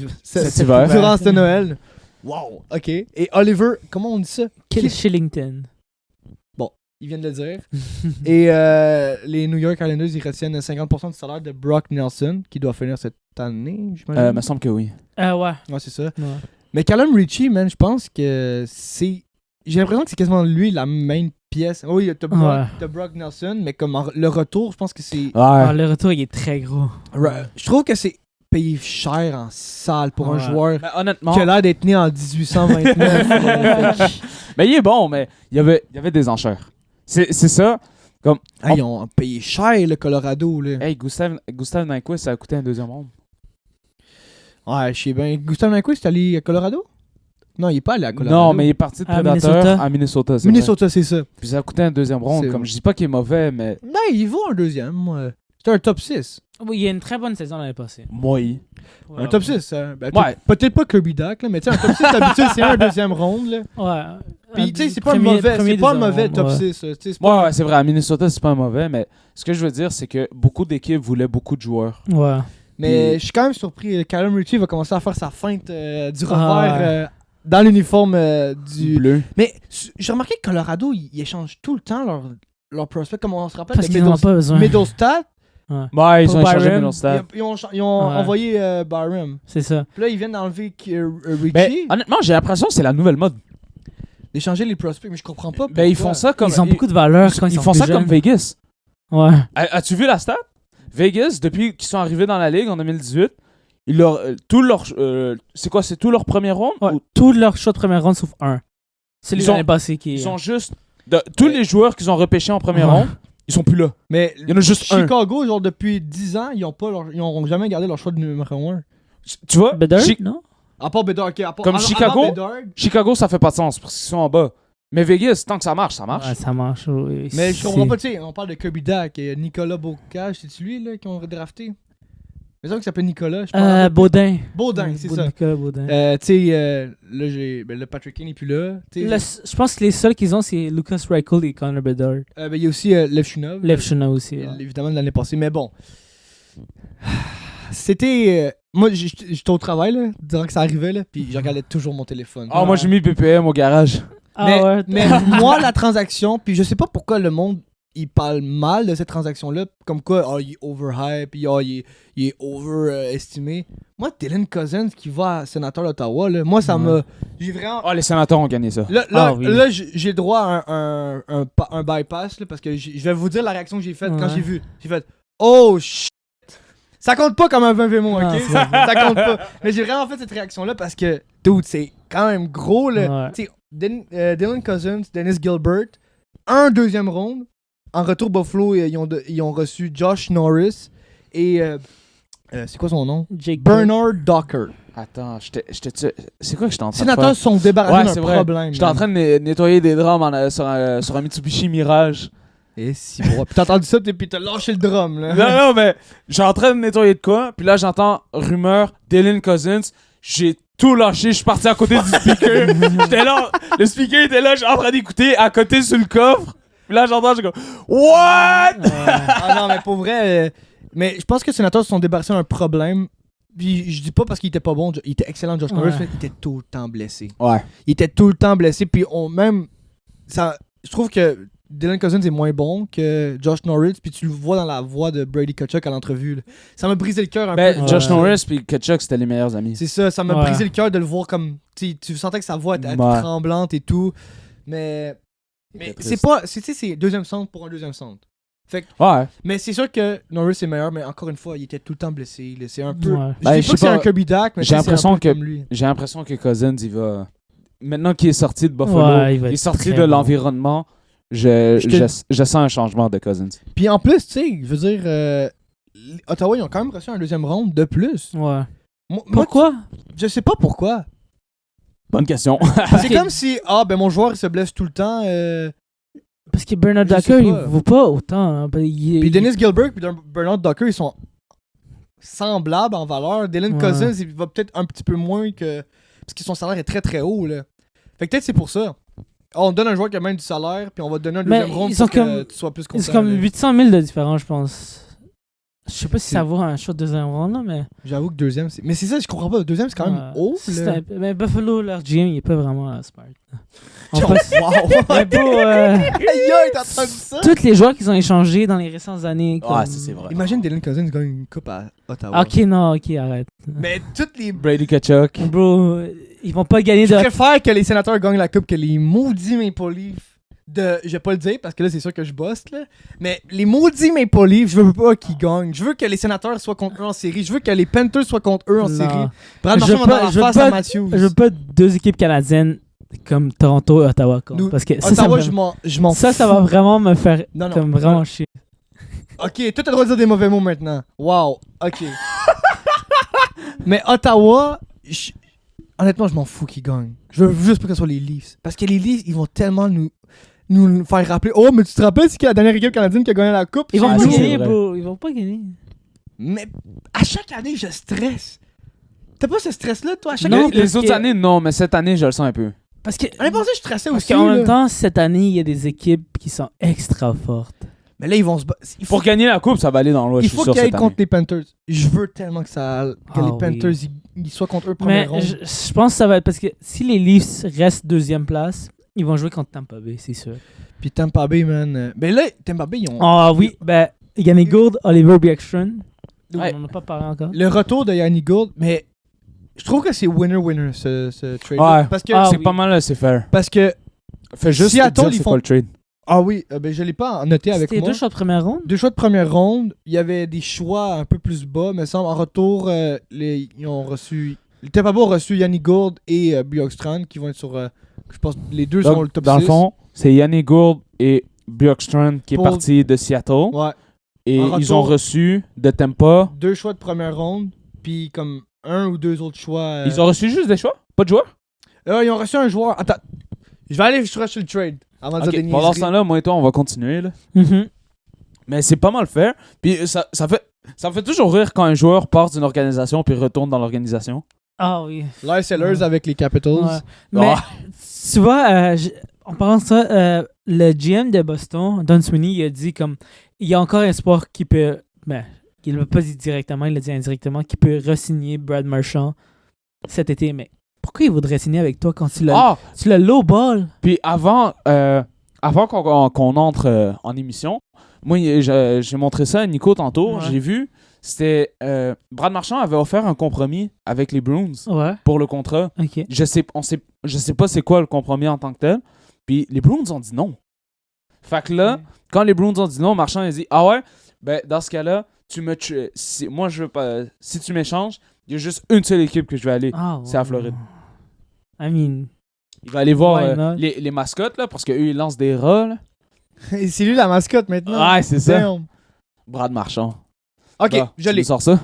hiver. Durant ce Noël. Wow, ok. Et Oliver, comment on dit ça? Kill Shillington. Ils viennent de le dire. Et les New York Islanders, ils retiennent 50% du salaire de Brock Nelson, qui doit finir cette année, j'imagine. Me semble que oui. Ouais. Ouais, c'est ça. Ouais. Mais Callum Ritchie, man, je pense que c'est... J'ai l'impression que c'est quasiment lui la même pièce. Oui, t'as Brock Nelson, mais comme le retour, je pense que c'est... Ah, le retour, il est très gros. Je trouve que c'est payé cher en salle pour un Ouais. joueur Mais honnêtement, qui a l'air d'être né en 1829. mais il est bon, mais il y avait des enchères. C'est ça. Hey, ils ont payé cher, le Colorado, là. Hey, Gustave Nyquist, ça a coûté un 2e ronde. Ouais, je sais bien. Gustave Nyquist est allé à Colorado? Non, il est pas allé à Colorado. Non, mais il est parti de À Predator Minnesota. à Minnesota. c'est vrai. Minnesota, c'est ça. Puis ça a coûté un 2e ronde. C'est Comme vrai. je dis pas qu'il est mauvais, mais Non, il vaut un deuxième, moi. C'est un top 6. Oui, il y a une très bonne saison l'année passée. moi, Un top 6, hein. Ben, Ouais. peut-être pas Kirby Duck, là, mais tu sais, un top 6, d'habitude, c'est un deuxième ronde, là. Ouais. Puis, tu sais, c'est pas un mauvais top 6. Tu sais, c'est pas... Ouais, c'est vrai. À Minnesota, c'est pas un mauvais, mais ce que je veux dire, c'est que beaucoup d'équipes voulaient beaucoup de joueurs. Ouais. Mais Puis- je suis quand même surpris. Callum Ritchie va commencer à faire sa feinte du revers Ah. dans l'uniforme du... Bleu. Mais j'ai remarqué que Colorado, ils échangent tout le temps leur prospect. Comme on se rappelle Parce de qu'ils n'en ont pas besoin. Middlestat. Ouais, ils Pour ont échangé Byron, Middlestat. Ils ont Ouais. envoyé Barham. C'est ça. Puis là, ils viennent d'enlever Ritchie, Ben, honnêtement, j'ai l'impression que c'est la nouvelle mode. d'échanger les prospects, mais je comprends pas. Ben, ils pourquoi. font ça comme. Ils ont beaucoup de valeur quand ils ils sont font plus ça comme jeunes. Vegas. Ouais. As-tu vu la stat? Vegas, depuis qu'ils sont arrivés dans la ligue en 2018, c'est quoi? C'est tout leur premier round? Ouais. Ou Tous leurs choix de première ronde sauf un. C'est Ils lui l'année ont- passée qui est. ils sont juste. Tous les joueurs qu'ils ont repêchés en premier Ouais. round, ils sont plus là. Mais Il y en a juste un. Chicago, genre depuis 10 ans, ils ont jamais gardé leur choix de numéro 1. Tu vois? Bedard, Chi- non? À part Bedard, ok. À part, Comme avant Chicago? Bedard. Chicago, ça fait pas de sens parce qu'ils sont en bas. Mais Vegas, tant que ça marche, ça marche. Ouais, ça marche. Oui. Mais je comprends pas, tu sais, on parle de Kirby Duck et Nicolas Bocage, c'est-tu lui là, qui ont redrafté? Mais ça qui s'appelle Nicolas, je pense. Baudin. Baudin, c'est ça. Nicolas Baudin. Tu sais, là, le Patrick Kane n'est plus là. Tu sais, Je pense que les seuls qu'ils ont, c'est Lucas Reichel et Connor Bedard. ben, il y a aussi Lev Shunov. Levchuna aussi. ouais. Évidemment, de l'année passée. Mais bon. C'était. Moi, j'étais au travail, là, durant que ça arrivait, là, puis je regardais toujours mon téléphone. Ah, moi j'ai mis BPM au garage. Ah mais, ouais, mais moi, la transaction, puis je sais pas pourquoi le monde il parle mal de cette transaction-là, comme quoi il est overhype, il est overestimé. Moi, Dylan Cousins qui va à Sénateur d'Ottawa, là, moi ça m'a. J'ai vraiment. Ah, les sénateurs ont gagné ça. Là, oui. là, j'ai droit à un bypass là, parce que je vais vous dire la réaction que j'ai faite quand Ouais. j'ai vu. J'ai fait oh shit. Ça compte pas comme un 20 mots, ok? Ah, c'est ça compte pas. Mais j'ai vraiment fait cette réaction-là parce que, dude, c'est quand même gros, là. Ouais. Tu sais, Dylan Cousins, Dennis Gilbert, un deuxième round. En retour, Buffalo, ils ont reçu Josh Norris et. C'est quoi son nom? Jake Bernard Docker. Attends, c'est quoi que j'étais en train de Sénateurs faire? sont débarrassés Ouais, d'un c'est vrai. problème. J'étais en train de nettoyer des drums sur un Mitsubishi Mirage. Et si, bon. Puis t'as entendu ça, puis t'as lâché le drum, là. Non, mais j'étais en train de nettoyer de quoi, puis là j'entends rumeur, Dylan Cousins, j'ai tout lâché, je suis parti à côté du speaker. J'étais là, le speaker était là, j'étais en train d'écouter, à côté sur le coffre. Puis là j'entends, je go, what? Ah non, mais pour vrai. Mais je pense que les sénateurs se sont débarrassés d'un problème. Puis je dis pas parce qu'il était pas bon, il était excellent, Josh Norris, Ouais. mais il était tout le temps blessé. Ouais. Il était tout le temps blessé, puis même. Ça, je trouve que Dylan Cousins est moins bon que Josh Norris, puis tu le vois dans la voix de Brady Tkachuk à l'entrevue. Là. Ça m'a brisé le cœur un peu. Josh Ouais. Norris et Tkachuk, c'était les meilleurs amis. C'est ça m'a Ouais. brisé le cœur de le voir comme. Tu sentais que sa voix était Ouais. tremblante et tout. Mais C'était c'est triste. pas. C'est deuxième centre pour un deuxième centre. Ouais. Mais c'est sûr que Norris est meilleur, mais encore une fois, il était tout le temps blessé. Là. C'est un peu. Ouais. Je Ben, dis je pas que sais c'est un pas. Kirby Dak, mais J'ai c'est l'impression un peu que- comme lui. J'ai l'impression que Cousins, il va. Maintenant qu'il est sorti de Buffalo, Ouais, il va il est être sorti très de bon. l'environnement, Je te- je sens un changement de Cousins. Puis en plus, tu sais, je veux dire, Ottawa, ils ont quand même reçu un deuxième round de plus. Ouais. Moi, Pourquoi? je sais pas pourquoi. Bonne question. C'est comme si, mon joueur il se blesse tout le temps. Parce que Bernard Je sais Docker, il pas. vaut pas autant. Hein. Puis Dennis Gilbert puis Bernard Docker, ils sont semblables en valeur. Dylan Ouais. Cousins, il va peut-être un petit peu moins que. Parce que son salaire est très très haut, là. Fait que peut-être c'est pour ça. On donne un joueur qui a même du salaire, puis on va te donner un Mais deuxième round ils sont pour que comme- tu sois plus content. C'est comme là. 800 000 de différence, je pense. Je sais pas si C'est- ça vaut un shot de deuxième round, là, mais. J'avoue que deuxième, c'est. Mais c'est ça, je comprends pas. Le deuxième, c'est quand même Ouais. haut. C'est là. Mais Buffalo, leur GM, il est pas vraiment smart. En Wow! plus, mais bro, Aïe, aïe, t'as entendu ça? tous les joueurs qu'ils ont échangés dans les récentes années. Ouais, comme- ça, c'est vrai. Imagine Dylan Cousins gagne une coupe à Ottawa. Ok, non, ok, arrête. Mais toutes les. Brady Tkachuk. Bro, ils vont pas gagner Je de. préfère que les sénateurs gagnent la coupe que les maudits Maple Leafs de. Je vais pas le dire parce que là, c'est sûr que je bosse, là. Mais les maudits Maple Leafs, je veux pas qu'ils gagnent. Je veux que les sénateurs soient contre eux en série. Je veux que les Panthers soient contre eux en Non. série. Brad Je Marchand veux va pas- dans la je veux face pas- à Matthews. Je veux pas deux équipes canadiennes comme Toronto et Ottawa. Quoi. Nous- Parce que Ottawa, ça, je m'en ça fous. va vraiment me faire Non, non. comme vraiment chier. Ok, toi, t'as le droit de dire des mauvais mots maintenant. Wow, ok. Mais Ottawa, honnêtement, je m'en fous qu'ils gagnent. Je veux juste pas que ce soit les Leafs. Parce que les Leafs, ils vont tellement nous faire rappeler. Oh, mais tu te rappelles, c'est qui la dernière équipe canadienne qui a gagné la coupe? Ils vont C'est pas nous. c'est gagner, vrai. bro. Ils vont pas gagner. Mais à chaque année, je stresse. T'as pas ce stress-là, toi? À chaque Non, année? Les parce autres que- années, non, mais cette année, je le sens un peu. Parce que. L'année passée, je stressais Parce aussi. qu'en là. même temps, cette année, il y a des équipes qui sont extra fortes. Mais là, ils vont se battre. Il faut, Pour gagner la coupe, ça va aller dans l'ouest, il je faut suis sûr, qu'ils aillent cette contre année. les Panthers. Je veux tellement que Ah les oui. Panthers ils soient contre eux première Mais ronde. je pense que ça va être parce que si les Leafs restent deuxième place, ils vont jouer contre Tampa Bay, c'est sûr. Puis Tampa Bay, man. Ben là, Tampa Bay, ils ont. Ah oui, ben, Yannick Gourde, Oliver Bjorkstrand. Ouais. On n'en a pas parlé encore. Le retour de Yannick Gould, mais je trouve que c'est winner-winner ce trade. Ouais. Parce que, Ah, C'est oui. pas mal, c'est fair. parce que Fais juste Seattle, dire ils c'est font- quoi le trade. ben je l'ai pas noté avec C'était moi. deux choix de première ronde. 2 choix de première ronde. Il y avait des choix un peu plus bas, me semble. En retour, ils ont reçu. Le Tampa Bay a reçu Yannick Gould et Bjorkstrand qui vont être sur. Je pense les deux sont Donc, le top dans 6. le fond, c'est Yannick Gourde et Bjorkstrand qui Pour- est parti de Seattle. Ouais. Et En ils ont retour- reçu de Tampa. 2 choix de première ronde, puis comme un ou deux autres choix. Ils ont reçu juste des choix? Pas de joueurs? Ils ont reçu un joueur. Attends. Je vais aller sur le trade avant de Ok, dire des pendant ce niaiseries. temps-là, moi et toi, on va continuer. Là. Mhm. Mais c'est pas mal faire. Puis ça me fait toujours rire quand un joueur part d'une organisation puis retourne dans l'organisation. Ah oui. Lars Sellers Ouais. avec les Capitals. Ouais. Mais tu vois, en parlant de ça, le GM de Boston, Don Sweeney, il a dit comme il y a encore espoir qu'il peut. Ben, il ne l'a pas dit directement, il l'a dit indirectement, qu'il peut re-signer Brad Marchand cet été. Mais pourquoi il voudrait signer avec toi quand tu l'as low-ball? Puis avant qu'on entre en émission, moi, j'ai montré ça à Nico tantôt. Ouais. J'ai vu, c'était... Brad Marchand avait offert un compromis avec les Bruins Ouais, pour le contrat. ok. Je sais pas c'est quoi le compromis en tant que tel. Puis les Bruins ont dit non. Fait que là, quand les Bruins ont dit non, Marchand a dit « Ah ouais? Ben, dans ce cas-là, moi, je veux pas... Si tu m'échanges, il y a juste une seule équipe que je vais aller. Ah, C'est à ouais. Floride. I mean, Il va aller voir Why not? les mascottes, là, parce qu'eux, ils lancent des rats, là. Et c'est lui la mascotte maintenant. Ouais, c'est ça. Damn. Brad Marchand. Ok, Bah, je tu l'ai. nous sors ça?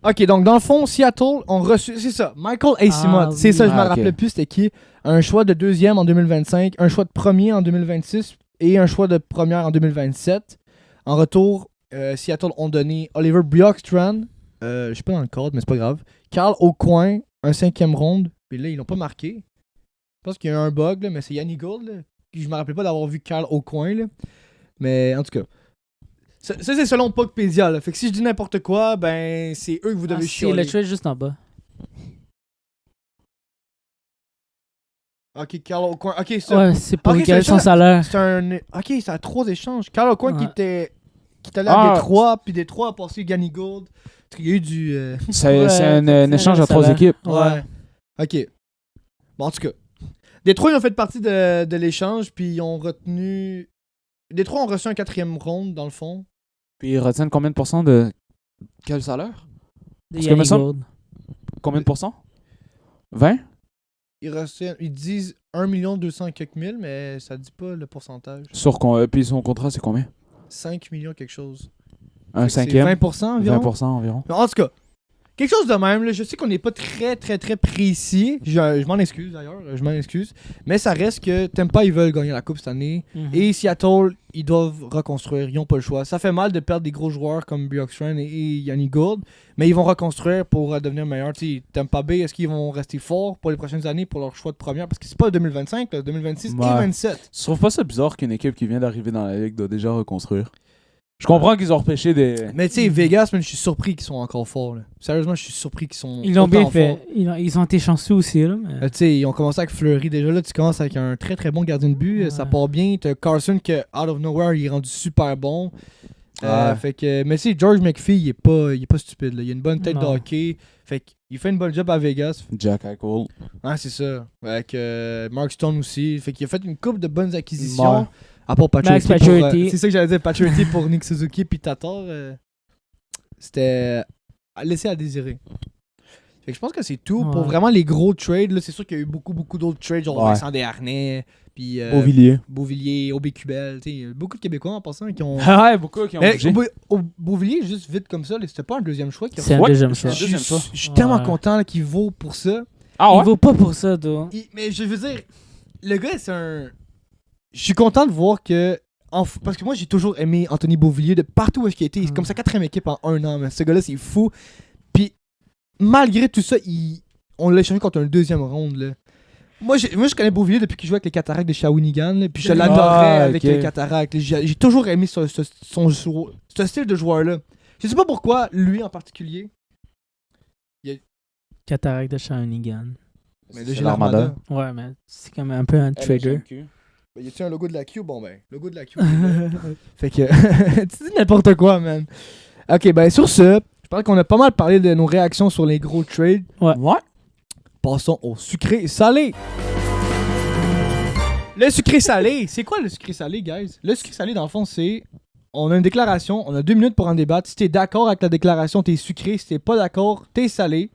Ok, donc dans le fond, Seattle ont reçu. C'est ça, Michael Asimov. Ah, C'est oui. ça, je me Ah, ok. rappelais plus c'était qui. Un choix de deuxième en 2025, un choix de premier en 2026 et un choix de première en 2027. En retour, Seattle ont donné Oliver Bjorkstrand. Je suis pas dans le cadre, mais c'est pas grave. Carl Aucoin, un 5e ronde. Puis là, ils l'ont pas marqué. Je pense qu'il y a eu un bug, là, mais c'est Yannick Gould. Là. Je me rappelais pas d'avoir vu Carl Aucoin. Là. Mais en tout cas. Ça c'est selon Puckpedia. Là. Fait que si je dis n'importe quoi, ben c'est eux que vous devez c'est chialer. le trade juste en bas. Ok, Carl O'Quinn. Ok, ça. Ouais, c'est pour Ok, égaler c'est son ça. salaire. C'est un. Ok, c'est à 3 échanges. Carl O'Quinn Ouais. qui est allé à Ah. Détroit, puis Détroit a passé Ganny Gould. Il y a eu du. C'est Ouais, un c'est échange un à 3 salaire. équipes. Ouais. Ok. Bon, en tout cas. Détroit, ils ont fait partie de l'échange, puis ils ont retenu. Détroit ont reçu un 4e round, dans le fond. Puis ils retiennent combien de pourcents de quel salaire? Parce que Yannick me semble- Gould. Combien de pourcents? 20? Ils disent 1 200 quelques mille, mais ça dit pas le pourcentage. Puis son contrat, c'est combien? 5 millions quelque chose. Un Fait que cinquième? c'est 20% environ. 20% environ. Mais en tout cas, quelque chose de même, là, je sais qu'on n'est pas très précis. Je m'en excuse d'ailleurs, je m'en excuse. Mais ça reste que Tampa, ils veulent gagner la Coupe cette année. Mhm. Et Seattle, ils doivent reconstruire. Ils n'ont pas le choix. Ça fait mal de perdre des gros joueurs comme Bjorkstrand et Yannick Gould. Mais ils vont reconstruire pour devenir meilleurs. T'sais, Tampa Bay, est-ce qu'ils vont rester forts pour les prochaines années pour leur choix de première? Parce que c'est pas 2025, là, 2026 Ouais. et 27. Tu trouves pas ça bizarre qu'une équipe qui vient d'arriver dans la ligue doit déjà reconstruire? Je comprends qu'ils ont repêché des... Mais tu sais, Vegas, man, je suis surpris qu'ils sont encore forts. Là. Sérieusement, je suis surpris qu'ils sont Ils l'ont bien autant fait. forts. Ils ont été chanceux aussi. Là, mais... Tu sais, ils ont commencé avec Fleury. Déjà, là, tu commences avec un très bon gardien de but. Ouais. Ça part bien. T'as Carson qui, out of nowhere, il est rendu super bon. Ouais. Fait que, mais tu sais, George McPhee, il est pas stupide. Là. Il a une bonne tête de Non. hockey. Fait qu'il fait une bonne job à Vegas. Jack Eichel. Ah, c'est ça. Avec Mark Stone aussi. Fait qu'il a fait une couple de bonnes acquisitions. Ouais. À part Max Pacioretty. Pacioretty. C'est ça que j'allais dire. Pacioretty pour Nick Suzuki puis Tatar. C'était laissé à désirer. Fait que je pense que c'est tout. Pour Ouais. vraiment les gros trades, là, c'est sûr qu'il y a eu beaucoup d'autres trades, genre Ouais. Vincent Desharnais, puis Beauvilliers. Beauvillier, Aubé-Cubel. Il y a beaucoup de Québécois en passant qui ont. Ouais, beaucoup qui ont Mais bougé. Beauvillier, juste vite comme ça, là, c'était pas un deuxième choix. C'est un Ouais, deuxième c'est choix. un deuxième choix. Je suis tellement Ouais. content là, qu'il vaut pour ça. Ah ouais? Il vaut pas pour ça, toi. Mais je veux dire, le gars, c'est un. Je suis content de voir que. Parce que moi, j'ai toujours aimé Anthony Beauvillier de partout où il a été. C'est comme sa 4e équipe en 1 an. Mais ce gars-là, c'est fou. Puis, malgré tout ça, on l'a échangé contre un 2e round. Là. Moi, je connais Beauvillier depuis qu'il jouait avec les Cataractes de Shawinigan. Là, puis je l'adorais avec ok. les Cataractes. J'ai toujours aimé ce style de joueur-là. Je sais pas pourquoi, lui en particulier. Cataracte de Shawinigan. Mais là, C'est j'ai l'Armada. l'Armada. Ouais, mais c'est comme un peu un trader. Y a-tu un logo de la Q? Bon ben, logo de la Q. Fait que, tu dis n'importe quoi, man. Ok, ben sur ce, je pense qu'on a pas mal parlé de nos réactions sur les gros trades. Ouais. Ouais. Passons au sucré salé. Le sucré salé, c'est quoi le sucré salé, guys? Le sucré salé, dans le fond, c'est... On a une déclaration, on a 2 minutes pour en débattre. Si t'es d'accord avec la déclaration, t'es sucré. Si t'es pas d'accord, t'es salé.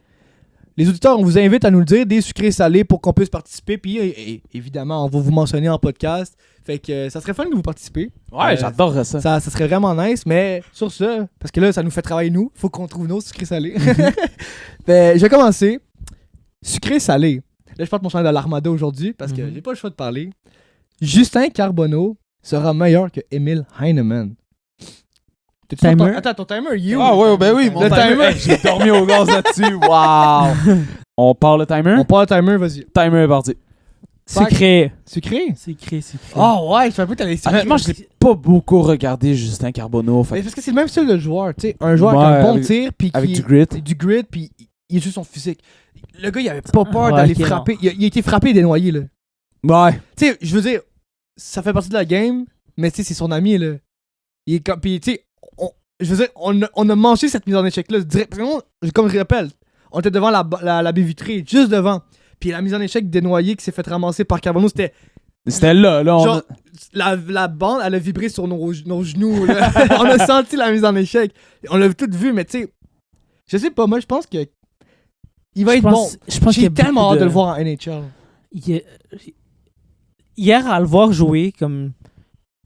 Les auditeurs, on vous invite à nous le dire, des sucrés salés pour qu'on puisse participer. Puis évidemment, on va vous mentionner en podcast. Fait que ça serait fun que vous participez. Ouais, j'adorerais ça. Ça serait vraiment nice, mais sur ce, parce que là, ça nous fait travailler nous. Faut qu'on trouve nos sucrés salés. Ben, je vais commencer. Sucré salé. Là, je porte mon chandail de l'Armada aujourd'hui parce que j'ai pas le choix de parler. Justin Carbonneau sera meilleur que Emil Heinemann. T'es-tu Timer? ton- Attends, ton timer, il est où? Ah ouais, ben oui, mon Le timer. timer. Hey, j'ai dormi au gaz là-dessus. Waouh. On part le timer? On part le timer, vas-y. Timer est parti. Sucré. Sucré? Sucré. Oh ouais, je fais un peu t'allais sucré. Honnêtement, je l'ai pas beaucoup regardé, Justin Carbonneau. Mais Fait, parce que c'est le même style de joueur, tu sais. Un joueur Ouais, qui a un bon avec- tir, puis avec qui... du grit. Du grit, puis il est juste son physique. Le gars, il avait pas peur Ouais, d'aller ok, frapper. Il a été frappé et dénoyé, là. Ouais. Tu sais, je veux dire, ça fait partie de la game, mais tu sais, c'est son ami, là. Il est comme. Puis, tu sais, je veux dire, on a mangé cette mise en échec-là direct. Parce que, comme je rappelle, on était devant la baie vitrée, juste devant. Puis la mise en échec dénoyée qui s'est fait ramasser par Carbonneau, c'était. C'était là, on Genre, la bande, elle a vibré sur nos genoux, là. On a senti la mise en échec. On l'a tout vu, mais tu sais, je sais pas, moi, je pense que. Il va être bon. Je pense qu'il y J'ai a tellement beaucoup hâte de le voir en NHL. Hier, à le voir jouer, comme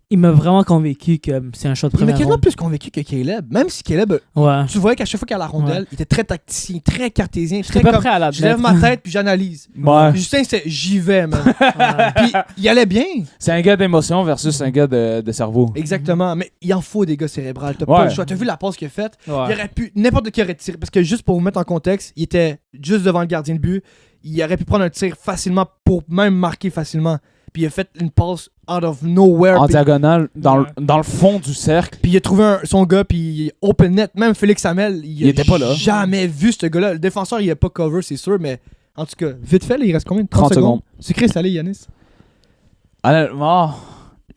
il m'a vraiment convaincu que c'est un shot de Il m'a première quasiment ronde. plus convaincu que Caleb. Même si Caleb, Ouais. tu voyais qu'à chaque fois qu'il a la rondelle, il était très tacticien, très cartésien. J'étais Très pas comme, prêt à la je lève ma tête puis j'analyse. Ouais. Justin, c'est j'y vais, man. Ouais. Puis il allait bien. C'est un gars d'émotion versus un gars de cerveau. Exactement. Mais il en faut des gars cérébrales. T'as Ouais. pas le choix. T'as vu la passe qu'il a faite? Ouais. Il aurait pu, n'importe qui aurait tiré. Parce que juste pour vous mettre en contexte, il était juste devant le gardien de but. Il aurait pu prendre un tir facilement pour même marquer facilement. Puis il a fait une passe out of nowhere. En Puis, diagonale, Ouais. dans le fond du cercle. puis il a trouvé son gars, puis open net. Même Félix Hamel, Il était pas là. Jamais vu ce gars-là. Le défenseur, il a pas cover, c'est sûr, mais En tout cas, vite fait, là, il reste combien? 30 secondes. Sucré, salé, Yanis. Honnêtement,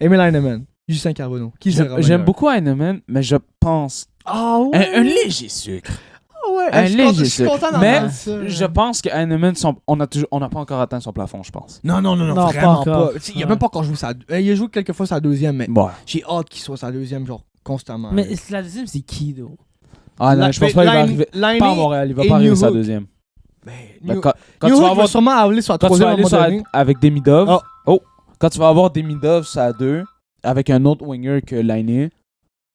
Emil Heinemann. Justin Carbonneau. Qui sera j'aime meilleur? beaucoup Heinemann, mais je pense... Ah Un léger sucre. Ah ouais, un je suis léger content- je suis sucre. content Mais d'entendre ça. Je pense que Heinemann, on n'a pas encore atteint son plafond, je pense. Non, Non, pas vraiment encore. pas. Il a Ouais. même pas encore joué sa... Il a joué quelques fois sa deuxième, mais Ouais. j'ai hâte qu'il soit sa deuxième, genre, constamment. Mais la deuxième, c'est qui, though? Ah non, je pense pas qu'il va arriver. Pas à Montréal, il va pas arriver sa deuxième. New Quand Hook tu vas avoir va sûrement aller sur la Quand tu vas troisième à un aller moment sur donné. avec Demidov, Oh. quand tu vas avoir Demidov ça à 2, avec un autre winger que Lainé.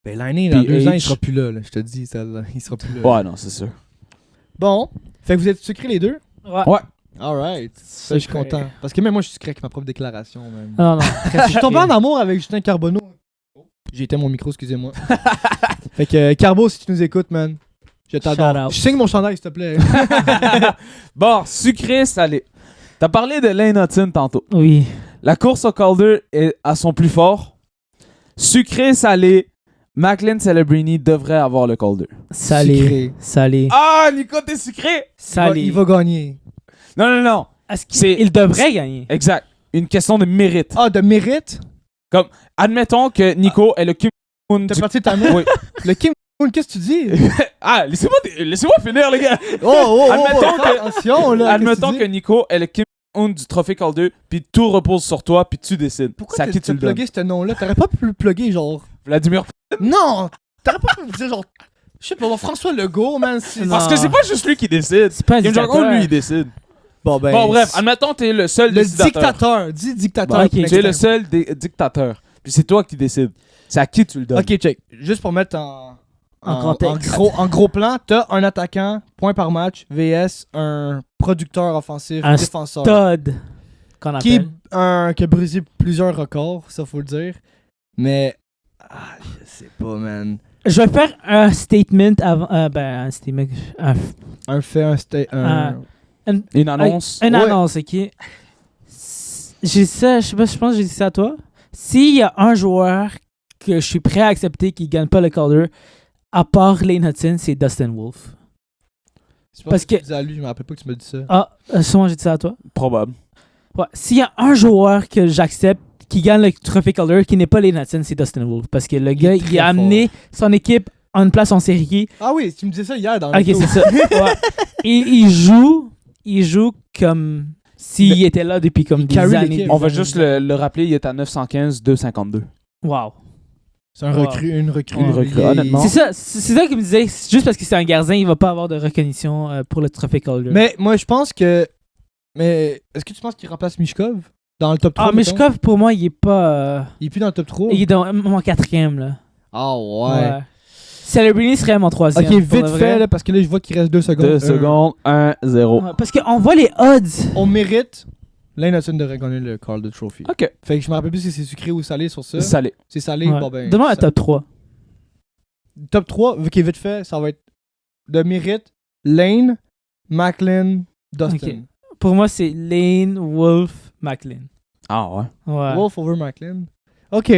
Ben, l'année, dans 2 ans, il PH. sera plus là, je te dis, celle-là. Il sera plus là. Ouais, non, c'est sûr. Bon, fait que vous êtes sucrés les deux? Ouais. Alright. Ça, je suis content. Parce que même moi, je suis sucré avec ma propre déclaration, même. Non, non. Je suis tombé en amour avec Justin Carbonneau. J'ai éteint mon micro, excusez-moi. Fait que, Carbo, si tu nous écoutes, man, je Shout t'adore. out. Je signe mon chandail, s'il te plaît. Bon, sucré, salé. T'as parlé de Lane Hudson tantôt. Oui. La course au Calder est à son plus fort. Sucré, salé. Macklin Celebrini devrait avoir le Calder. Salé. Sucré. Salé. Ah, Nico, t'es sucré! Salé. Il va gagner. Non, non, non. Est-ce C'est- qu'il devrait gagner? Exact. Une question de mérite. Ah, de mérite? Admettons que Nico est le Kim Jong-un T'as du... parti de ta main? Oui. Le Kim Jong-un, qu'est-ce que tu dis? Ah, laissez-moi finir, les gars. Admettons que- Attention, là. Admettons qu'est-ce que tu dis? Nico est le Kim Jong-un du trophée Calder, puis tout repose sur toi, puis tu décides. Pourquoi C'est à qui tu t'as le donnes? plugué ce nom-là? T'aurais pas pu le plugger, genre... Vladimir. Non! T'aurais pas pu me dire, genre... Je sais pas, François Legault, man. Non. Parce que c'est pas juste lui qui décide. C'est pas un Kim Jong-un, dictateur. lui, il décide. Bon, ben... Bon, bref, admettons t'es le seul Le décidateur. dictateur. Dis dictateur. Bon, ok. pour Tu es le l'extérieur. seul dictateur. Puis c'est toi qui décides. C'est à qui tu le donnes. Ok, check. Juste pour mettre En contexte. en gros plan, t'as un attaquant, point par match, VS, un producteur offensif, Un défenseur. Todd. Qu'on Qui, appelle. qui a brisé plusieurs records, ça faut le dire. Mais... Ah, je sais pas, man. Je vais faire un statement avant. Un statement. Un fait, Une annonce. Une Ouais. annonce, ok? J'ai ça, je sais pas, je pense que j'ai dit ça à toi. S'il y a un joueur que je suis prêt à accepter qui gagne pas le Calder, à part Lane Hudson, c'est Dustin Wolf. Parce que- Tu disais à lui, je me rappelle pas que tu m'as dit ça. Ah, sûrement j'ai dit ça à toi. Probable. Ouais. S'il y a un joueur que j'accepte qui gagne le trophée Calder qui n'est pas Lane Hudson, c'est Dustin Wolf. Parce que le gars, est il très a amené son équipe à une place en série. Ah oui, tu me disais ça hier dans Ok, l'auto. c'est ça. Ouais. Et il joue comme s'il était là depuis comme Il des carry années. l'équipe. des On va années. juste le rappeler, il est à 915, 252. Wow. C'est un recrue, une recrue. Une recrue, Il est- honnêtement. C'est ça qui me disait, c'est juste parce que c'est un gardien, il va pas avoir de reconnaissance pour le trophée Calder. Mais moi, je pense que... Mais est-ce que tu penses qu'il remplace Mishkov dans le top 3? Ah, Mishkov, pour moi, il est pas. Il est plus dans le top 3? Il est dans mon quatrième, là. Ah ouais. Celebrini serait mon troisième. Ok, pour vite le vrai. fait, là, parce que là, je vois qu'il reste 2 secondes. 2 secondes, 1-0. Ouais, parce qu'on voit les odds. On mérite... Lane Hudson devrait gagner le Calder Trophy. Ok. Fait que je me rappelle plus si c'est sucré ou salé sur ça. Salé. C'est salé, Ouais. bon ben... Demande à ça- top 3. Top 3, vu qu'il est vite fait, ça va être de mérite, Lane, Macklin, Dustin. Ok. Pour moi, c'est Lane, Wolf, Macklin. Ah ouais. Ouais. Wolf over Macklin. Ok.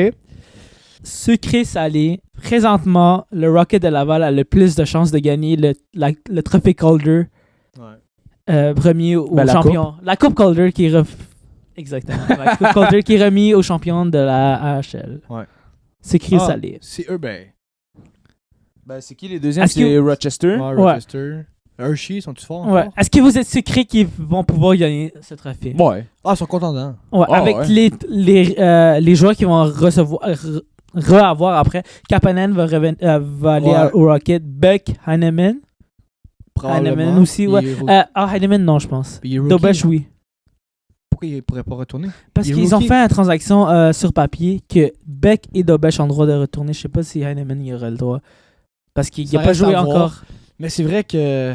Sucré salé. Présentement, le Rocket de Laval a le plus de chances de gagner le trophée Calder remis au Ben, la champion. La Coupe Calder qui est exactement. La Coupe Calder qui est remis au champion de la AHL. Ouais. Sucré Ah, salé. C'est eux, ben. Ben, c'est qui les deuxièmes? Est-ce C'est que- Rochester. Ouais, Rochester. Hershey, sont-tu forts Ouais. encore? Est-ce que vous êtes sucré qu'ils vont pouvoir gagner ce trophée? Ouais. Ah, ils sont contents dedans. Ouais, Ah, avec ouais. les joueurs qui vont recevoir re-avoir après. Kapanen va aller Ouais. au Rocket. Beck, Heinemann. Heinemann aussi, ouais. Heinemann, non, je pense. Puis il est rookie. Dobesh, oui. Pourquoi il pourrait pas retourner? Parce Il est qu'ils ont rookie. fait une transaction sur papier que Beck et Dobesh ont le droit de retourner. Je sais pas si Heinemann y aurait le droit. Parce qu'il Ça n'a pas reste joué à voir. encore. Mais c'est vrai que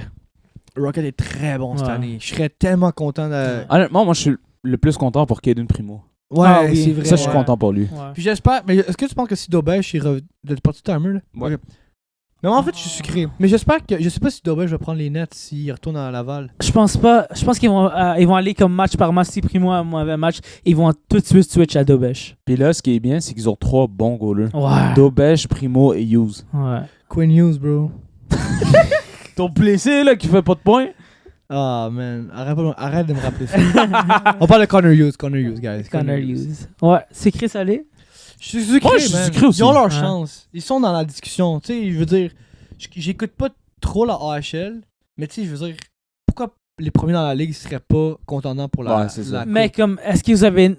Rocket est très bon cette Ouais. année. Je serais tellement content de. Honnêtement, moi, je suis le plus content pour Kaden Primo. Ouais, Ah oui. c'est vrai. Ça, je suis Ouais. content pour lui. Ouais. Puis j'espère. Mais est-ce que tu penses que si Dobesh il de partie timer là? Ouais. Ok. Mais moi, en fait, je suis sucré. Mais j'espère que. Je sais pas si Dobesh va prendre les nets s'il retourne à Laval. Je pense pas. Je pense qu'ils vont aller comme match par match. Si Primo a un mauvais match, ils vont tout de suite switch à Dobesh. Puis là, ce qui est bien, c'est qu'ils ont 3 bons goalers. Ouais. Dobesh, Primo et Hughes. Ouais. Quinn Hughes, bro. Ton blessé, là, qui fait pas de points. Ah, man. Arrête de me rappeler ça. On parle de Connor Hughes, guys. Connor Hughes. Ouais, c'est Chris Allé. Je suis sucré, Moi, je suis man. sucré aussi. Ils ont leur Ouais. chance. Ils sont dans la discussion. Tu sais, je veux dire, j'écoute pas trop la AHL, mais tu sais, je veux dire, pourquoi les premiers dans la ligue seraient pas contendants pour la, Ouais, c'est ça. la Mais coupe? comme, est-ce que vous avez.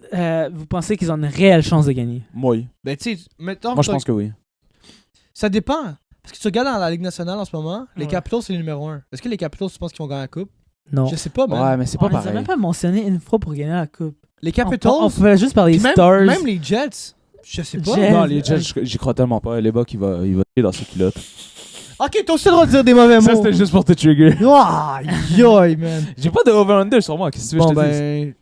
Vous pensez qu'ils ont une réelle chance de gagner? Moi, Ben, tu sais, mettons, moi je pense que oui. ça dépend. Parce que tu regardes dans la Ligue nationale en ce moment, les Ouais. Capitals, c'est le numéro 1. Est-ce que les Capitals, tu penses qu'ils vont gagner la coupe? Non. Je sais pas, man. Ouais, mais c'est pas On les a pareil. même pas mentionné une fois pour gagner la coupe. Les On Capitals, pouvait juste parler puis des même, Stars. même les Jets, je sais pas. Jets. Non, les Jets, j'y crois tellement pas. Les Bucks, il va aller dans ses culottes. Ok, t'as aussi le droit de dire des mauvais Ça, mots. c'était juste pour te trigger. Aïe, aïe, man. J'ai pas de over-under sur moi. Qu'est-ce que tu veux Bon, que je te dise?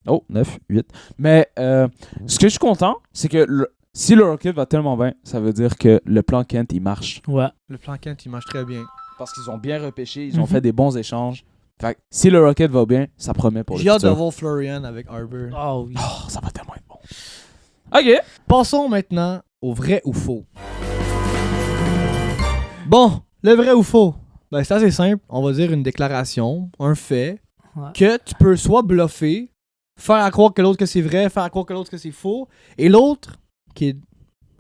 ben, Oh, 9, 8. Mais ce que je suis content, c'est que si le Rocket va tellement bien, ça veut dire que le plan Kent, il marche. Ouais. le plan Kent, il marche très bien. Parce qu'ils ont bien repêché, ils ont Mhm. fait des bons échanges. Fait que si le Rocket va bien, ça promet pour le J'ai hâte de futur. voir Florian avec Arbor. Oh oui. Oh, ça va tellement être bon. OK. Passons maintenant au vrai ou faux. Bon, le vrai ou faux. Ben, c'est assez simple. On va dire une déclaration, un fait, Ouais. que tu peux soit bluffer, faire à croire que l'autre que c'est vrai, faire à croire que l'autre que c'est faux, et l'autre, qui est,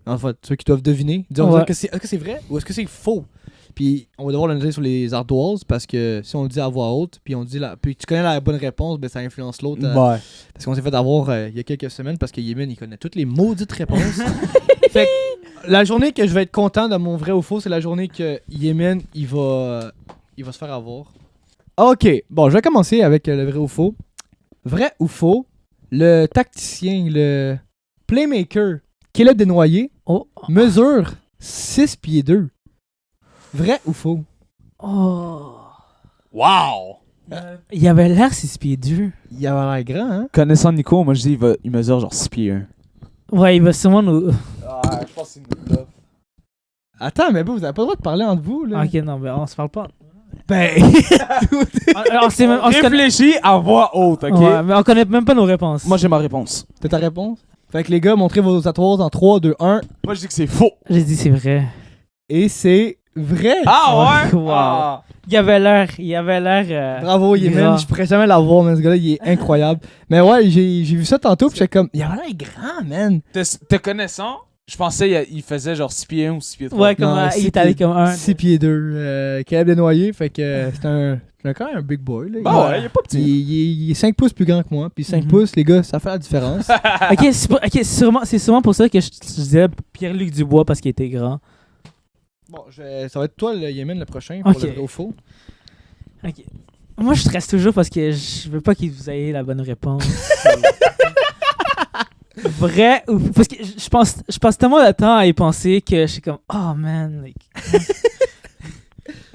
en fait, ceux qui doivent deviner, dire Ouais. est-ce que c'est vrai ou est-ce que c'est faux? Puis on va devoir le noter sur les ardoises parce que si on le dit à voix haute, puis on dit puis tu connais la bonne réponse, ben ça influence l'autre. Ouais. Parce qu'on s'est fait avoir il y a quelques semaines parce que Yémen il connaît toutes les maudites réponses. Fait que la journée que je vais être content de mon vrai ou faux, c'est la journée que Yémen il va se faire avoir. Ok, bon, je vais commencer avec le vrai ou faux. Vrai ou faux, le tacticien, le playmaker Caleb Desnoyers Oh. mesure 6 pieds 2. Vrai ou faux? Oh. Wow! Il avait l'air 6 pieds 2. Il avait l'air grand, hein? Connaissant Nico, moi je dis il mesure genre 6 pieds 1. Ouais, il va sûrement nous. Ah, je pense que c'est une bluff. Attends, mais vous avez pas le droit de parler entre vous, là. Ok, non, mais on se parle pas. Ben, On se connaît. Réfléchis à voix haute, OK? Ouais, mais on connaît même pas nos réponses. Moi j'ai ma réponse. t'as ta réponse? Fait que les gars, montrez vos tatouages en 3, 2, 1. Moi je dis que c'est faux. J'ai dit c'est vrai. Et c'est vrai! Ah ouais? Wow. Ah. Il avait l'air. Bravo, Yémen. grand. Je pourrais jamais l'avoir, mais ce gars-là, il est incroyable. Mais ouais, j'ai vu ça tantôt, pis j'étais comme, il a l'air grand, man. Te connaissant, je pensais qu'il faisait genre 6 pieds 1 ou 6 pieds 3. Ouais, comme Non, il six est allé pieds- comme un. 6 pieds 2. Caleb Desnoyers, fait que c'est quand même un big boy, là. Bah ouais, il est pas Il, petit. il est 5 pouces plus grand que moi, puis 5 Mhm. pouces, les gars, ça fait la différence. Ok, c'est sûrement pour ça que je disais Pierre-Luc Dubois parce qu'il était grand. Bon, ça va être toi, le Yémen, le prochain, pour Ok. le vrai ou faux. Ok. Moi, je stresse toujours parce que je veux pas que vous ayez la bonne réponse. Vrai ou parce que je passe tellement de temps à y penser que je suis comme oh man. Like...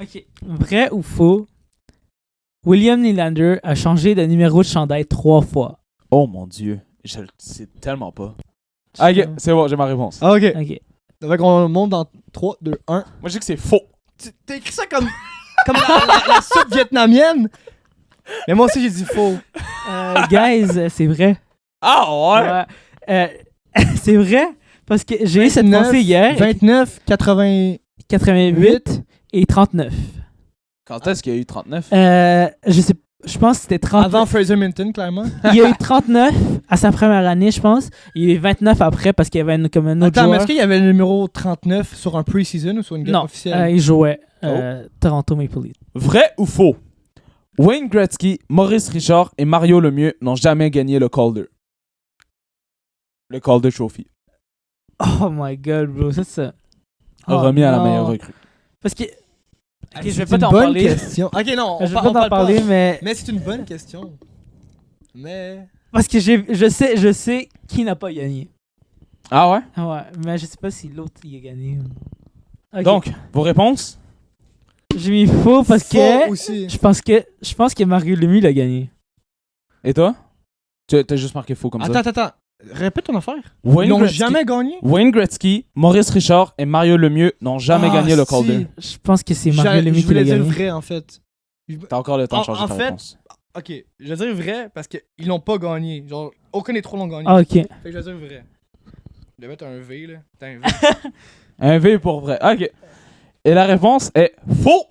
ok. Vrai ou faux? William Nylander a changé de numéro de chandail 3 fois. Oh mon dieu, je le sais tellement pas. Ah, ok, c'est bon, j'ai ma réponse. Ah, ok. Ok. Fait qu'on monte dans 3, 2, 1. Moi je dis que c'est faux. T'as écrit ça comme la soupe vietnamienne? Mais moi aussi, j'ai dit faux. Guys, c'est vrai. Ah ouais? Ouais. C'est vrai parce que j'ai eu cette pensée hier. 29, 88. 88 et 39. Quand est-ce qu'il y a eu 39? Je pense que c'était 39. Avant Fraser Minton, clairement. Il y a eu 39 à sa première année, je pense. Il y a eu 29 après parce qu'il y avait comme un autre Attends, mais joueur. est-ce qu'il y avait le numéro 39 sur un pre-season ou sur une game Non, officielle? il jouait Toronto Maple Leafs. Vrai ou faux? Wayne Gretzky, Maurice Richard et Mario Lemieux n'ont jamais gagné le Calder. Le Calder Trophy. Oh my god, bro, ça c'est... Remis à la non. meilleure recrue. Parce que... Ok, je C'est vais pas une t'en bonne parler. question. Ok, non, Je vais on pas t'en parle parler, pas. mais... Mais c'est une bonne question. Mais... Parce que je sais qui n'a pas gagné. Ah ouais? Ouais, mais je sais pas si l'autre il a gagné. Ok. Donc, vos réponses? j'ai mis faux parce Faux que... aussi. Je pense que Mario Lemieux l'a gagné. Et toi? Tu as juste marqué faux comme ça. Attends. Répète ton affaire. Wayne Ils n'ont Gretzky, jamais gagné? Wayne Gretzky, Maurice Richard et Mario Lemieux n'ont jamais gagné le Calder. Je pense que c'est Mario Lemieux Je qui l'a voulais dire gagné. vrai, en fait. T'as encore le temps de En- changer en ta fait- réponse. Ok, je vais dire vrai parce qu'ils l'ont pas gagné. Genre, aucun des trois l'ont gagné. Ah, ok. Fait que je vais dire vrai. Je vais mettre un V, là. T'as un V. Un V pour vrai. Ok. Et la réponse est faux.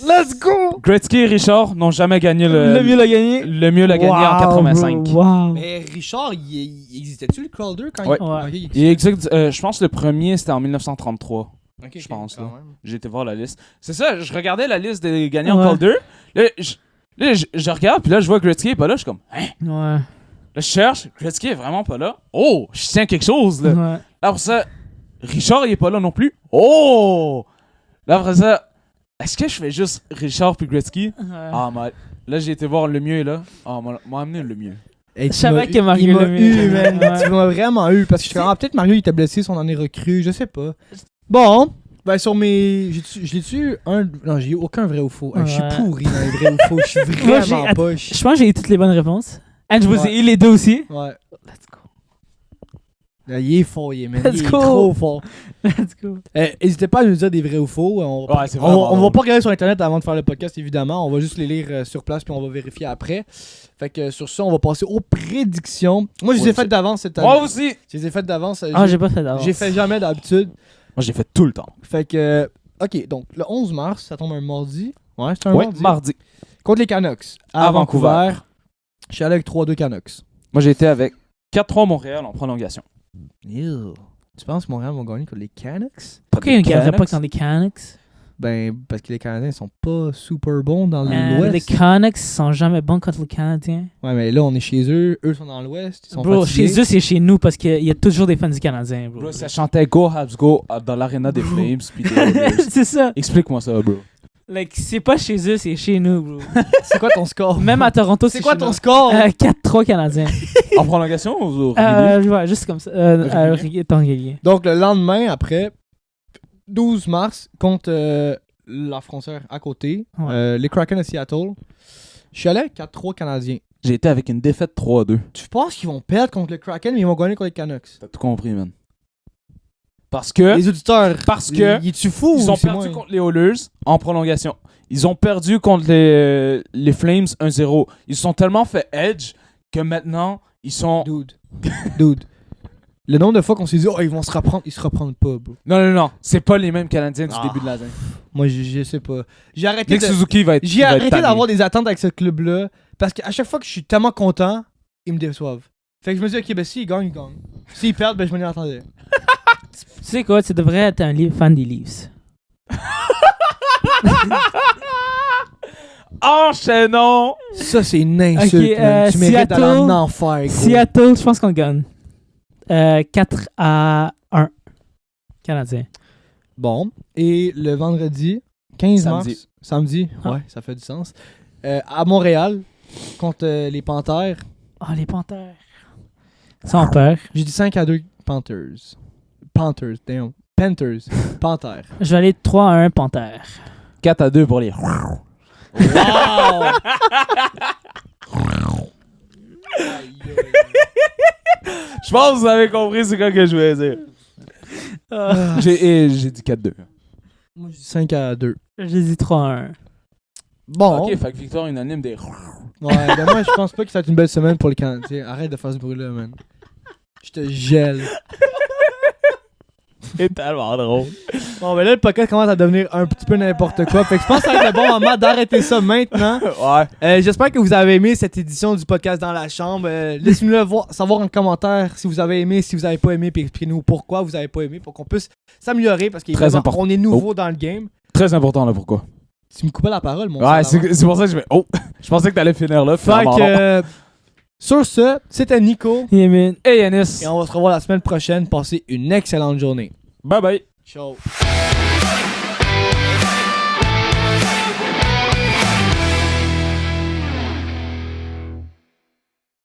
Let's go! Gretzky et Richard n'ont jamais gagné Le mieux l'a gagné. Le mieux l'a gagné en 85. Wow. Mais Richard, il existait-tu le Calder quand Ouais. il... Ouais. Ok, il Et exact, je pense que le premier c'était en 1933. Ok, je pense, quand là. même. J'ai été voir la liste. C'est ça, je regardais la liste des gagnants Ouais. Calder. Là, je regarde, puis là, je vois Gretzky est pas là. Je suis comme, hein? Ouais. Là, je cherche, Gretzky est vraiment pas là. Oh, je tiens quelque chose, là. Ouais. Là, après ça, Richard, il est pas là non plus. Oh! Là, après ça, est-ce que je fais juste Richard puis Gretzky? Ah, là, j'ai été voir le mieux, là. Ah, m'a amené le mieux. Hey, Je savais que Mario il m'a le mieux. eu, man. Ouais. Tu m'as vraiment eu. Parce que je suis comme, ah, peut-être Mario il était blessé, son année recrue, je sais pas. Bon, ben sur mes. Je l'ai-tu eu un. Non, j'ai eu aucun vrai ou faux. Hey, je suis Ouais. pourri dans les vrais ou faux. Je suis Moi, vraiment poche. Je pense que j'ai eu toutes les bonnes réponses. And je vous Ouais. ai eu les deux aussi. Ouais. Let's go. Là, il est fort, il est, man. Let's Il est go. trop fort. Let's go. N'hésitez pas à nous dire des vrais ou faux. On Ouais, c'est vraiment on va drôle. pas regarder sur internet avant de faire le podcast, évidemment. On va juste les lire sur place puis on va vérifier après. Fait que sur ça, on va passer aux prédictions. Moi, je les ai Ouais, faites d'avance cette année. Moi aussi! Je les ai faites d'avance. Ah, j'ai pas fait d'avance. J'ai fait jamais d'habitude. Moi, j'ai fait tout le temps. Fait que. Ok, donc le 11 mars, ça tombe un mardi. Ouais, c'est un Ouais, mardi. mardi. Contre les Canucks. À À Vancouver. Vancouver. Je suis allé avec 3-2 Canucks. Moi, j'ai été avec 4-3 Montréal en prolongation. Ew. Tu penses que Montréal vont gagner contre les Canucks? Pourquoi il ne gagnerait pas dans les Canucks? Ben, parce que les Canadiens sont pas super bons dans Les l'Ouest. Canucks sont jamais bons contre les Canadiens. Ouais, mais là, on est chez eux. Eux sont dans l'Ouest. Ils sont Bro, fatigués. chez eux, c'est chez nous parce qu'il y a toujours des fans du Canadien, bro. Bro, ça chantait Go Habs Go dans l'aréna des Flames pis des Oilers. C'est ça. Explique-moi ça, bro. Like, c'est pas chez eux, c'est chez nous, bro. C'est quoi ton score? Même à Toronto, C'est quoi chez ton nous. score? 4-3 Canadiens. En prolongation ou au régulier? Ouais, juste comme ça. Temps régulier. Donc, le lendemain, après, 12 mars, contre la frontière à côté, Ouais. les Kraken de Seattle, je suis allé avec 4-3 Canadiens. J'ai été avec une défaite 3-2. Tu penses qu'ils vont perdre contre le Kraken, mais ils vont gagner contre les Canucks? T'as tout compris, man. Parce que Les auditeurs, Parce que il est-tu fou? ils ou ont c'est perdu moi? contre les Oilers en prolongation. Ils ont perdu contre les Flames 1-0. Ils se sont tellement fait edge que maintenant, ils sont... Dude. Le nombre de fois qu'on s'est dit, oh, ils vont se reprendre, ils se reprennent pas, bro. Non. C'est pas les mêmes Canadiens du Ah. début de la saison. Moi, je sais pas. J'ai arrêté Nick de... Suzuki va être J'ai va être arrêté tanné. d'avoir des attentes avec ce club-là parce qu'à chaque fois que je suis tellement content, ils me déçoivent. Fait que je me dis, ok, ben s'ils gagnent, ils gagnent. S'ils perdent, ben je m'en attendais. Tu sais quoi, tu devrais être un fan des Leafs. Enchaînons! Ça, c'est une insulte, Ok, man. Tu mérites d'aller en Seattle- enfer, gros. Seattle, je pense qu'on gagne. 4-1. Canadien. Bon. Et le vendredi, 15 Samedi. mars. Samedi. Ah. Ouais, ça fait du sens. À Montréal, contre les Panthers. Oh, les Panthers. Sans peur. J'ai dit 5-2 Panthers. Panthers, damn. Panthers. Panthers. Je vais aller 3-1 Panthers. 4-2 pour les... Wow! Je pense que vous avez compris c'est quoi que je voulais dire. J'ai dit 4-2. Moi, je dis 5-2. J'ai dit 3-1. Bon. Ok, fait que victoire unanime des... Ouais, ben moi, je pense pas que ça va être une belle semaine pour les Canadiens. Arrête de faire ce bruit-là, man. Je te gèle. C'est tellement drôle. Bon, ben là, le podcast commence à devenir un petit peu n'importe quoi. Fait que je pense que ça va être le bon moment d'arrêter ça maintenant. Ouais. J'espère que vous avez aimé cette édition du podcast dans la chambre. Laissez-nous le savoir en commentaire si vous avez aimé, si vous avez pas aimé, puis expliquez-nous pourquoi vous avez pas aimé pour qu'on puisse s'améliorer parce Très important. qu'on est nouveau dans le game. Très important, là, pourquoi? Tu me coupais la parole, mon Ouais, salaud. c'est pour ça que je vais... Oh! Je pensais que t'allais finir là. Fait que, sur ce, c'était Nico. Yeah, man. Hey Yanis! Et on va se revoir la semaine prochaine. Passez une excellente journée. Bye bye! Ciao.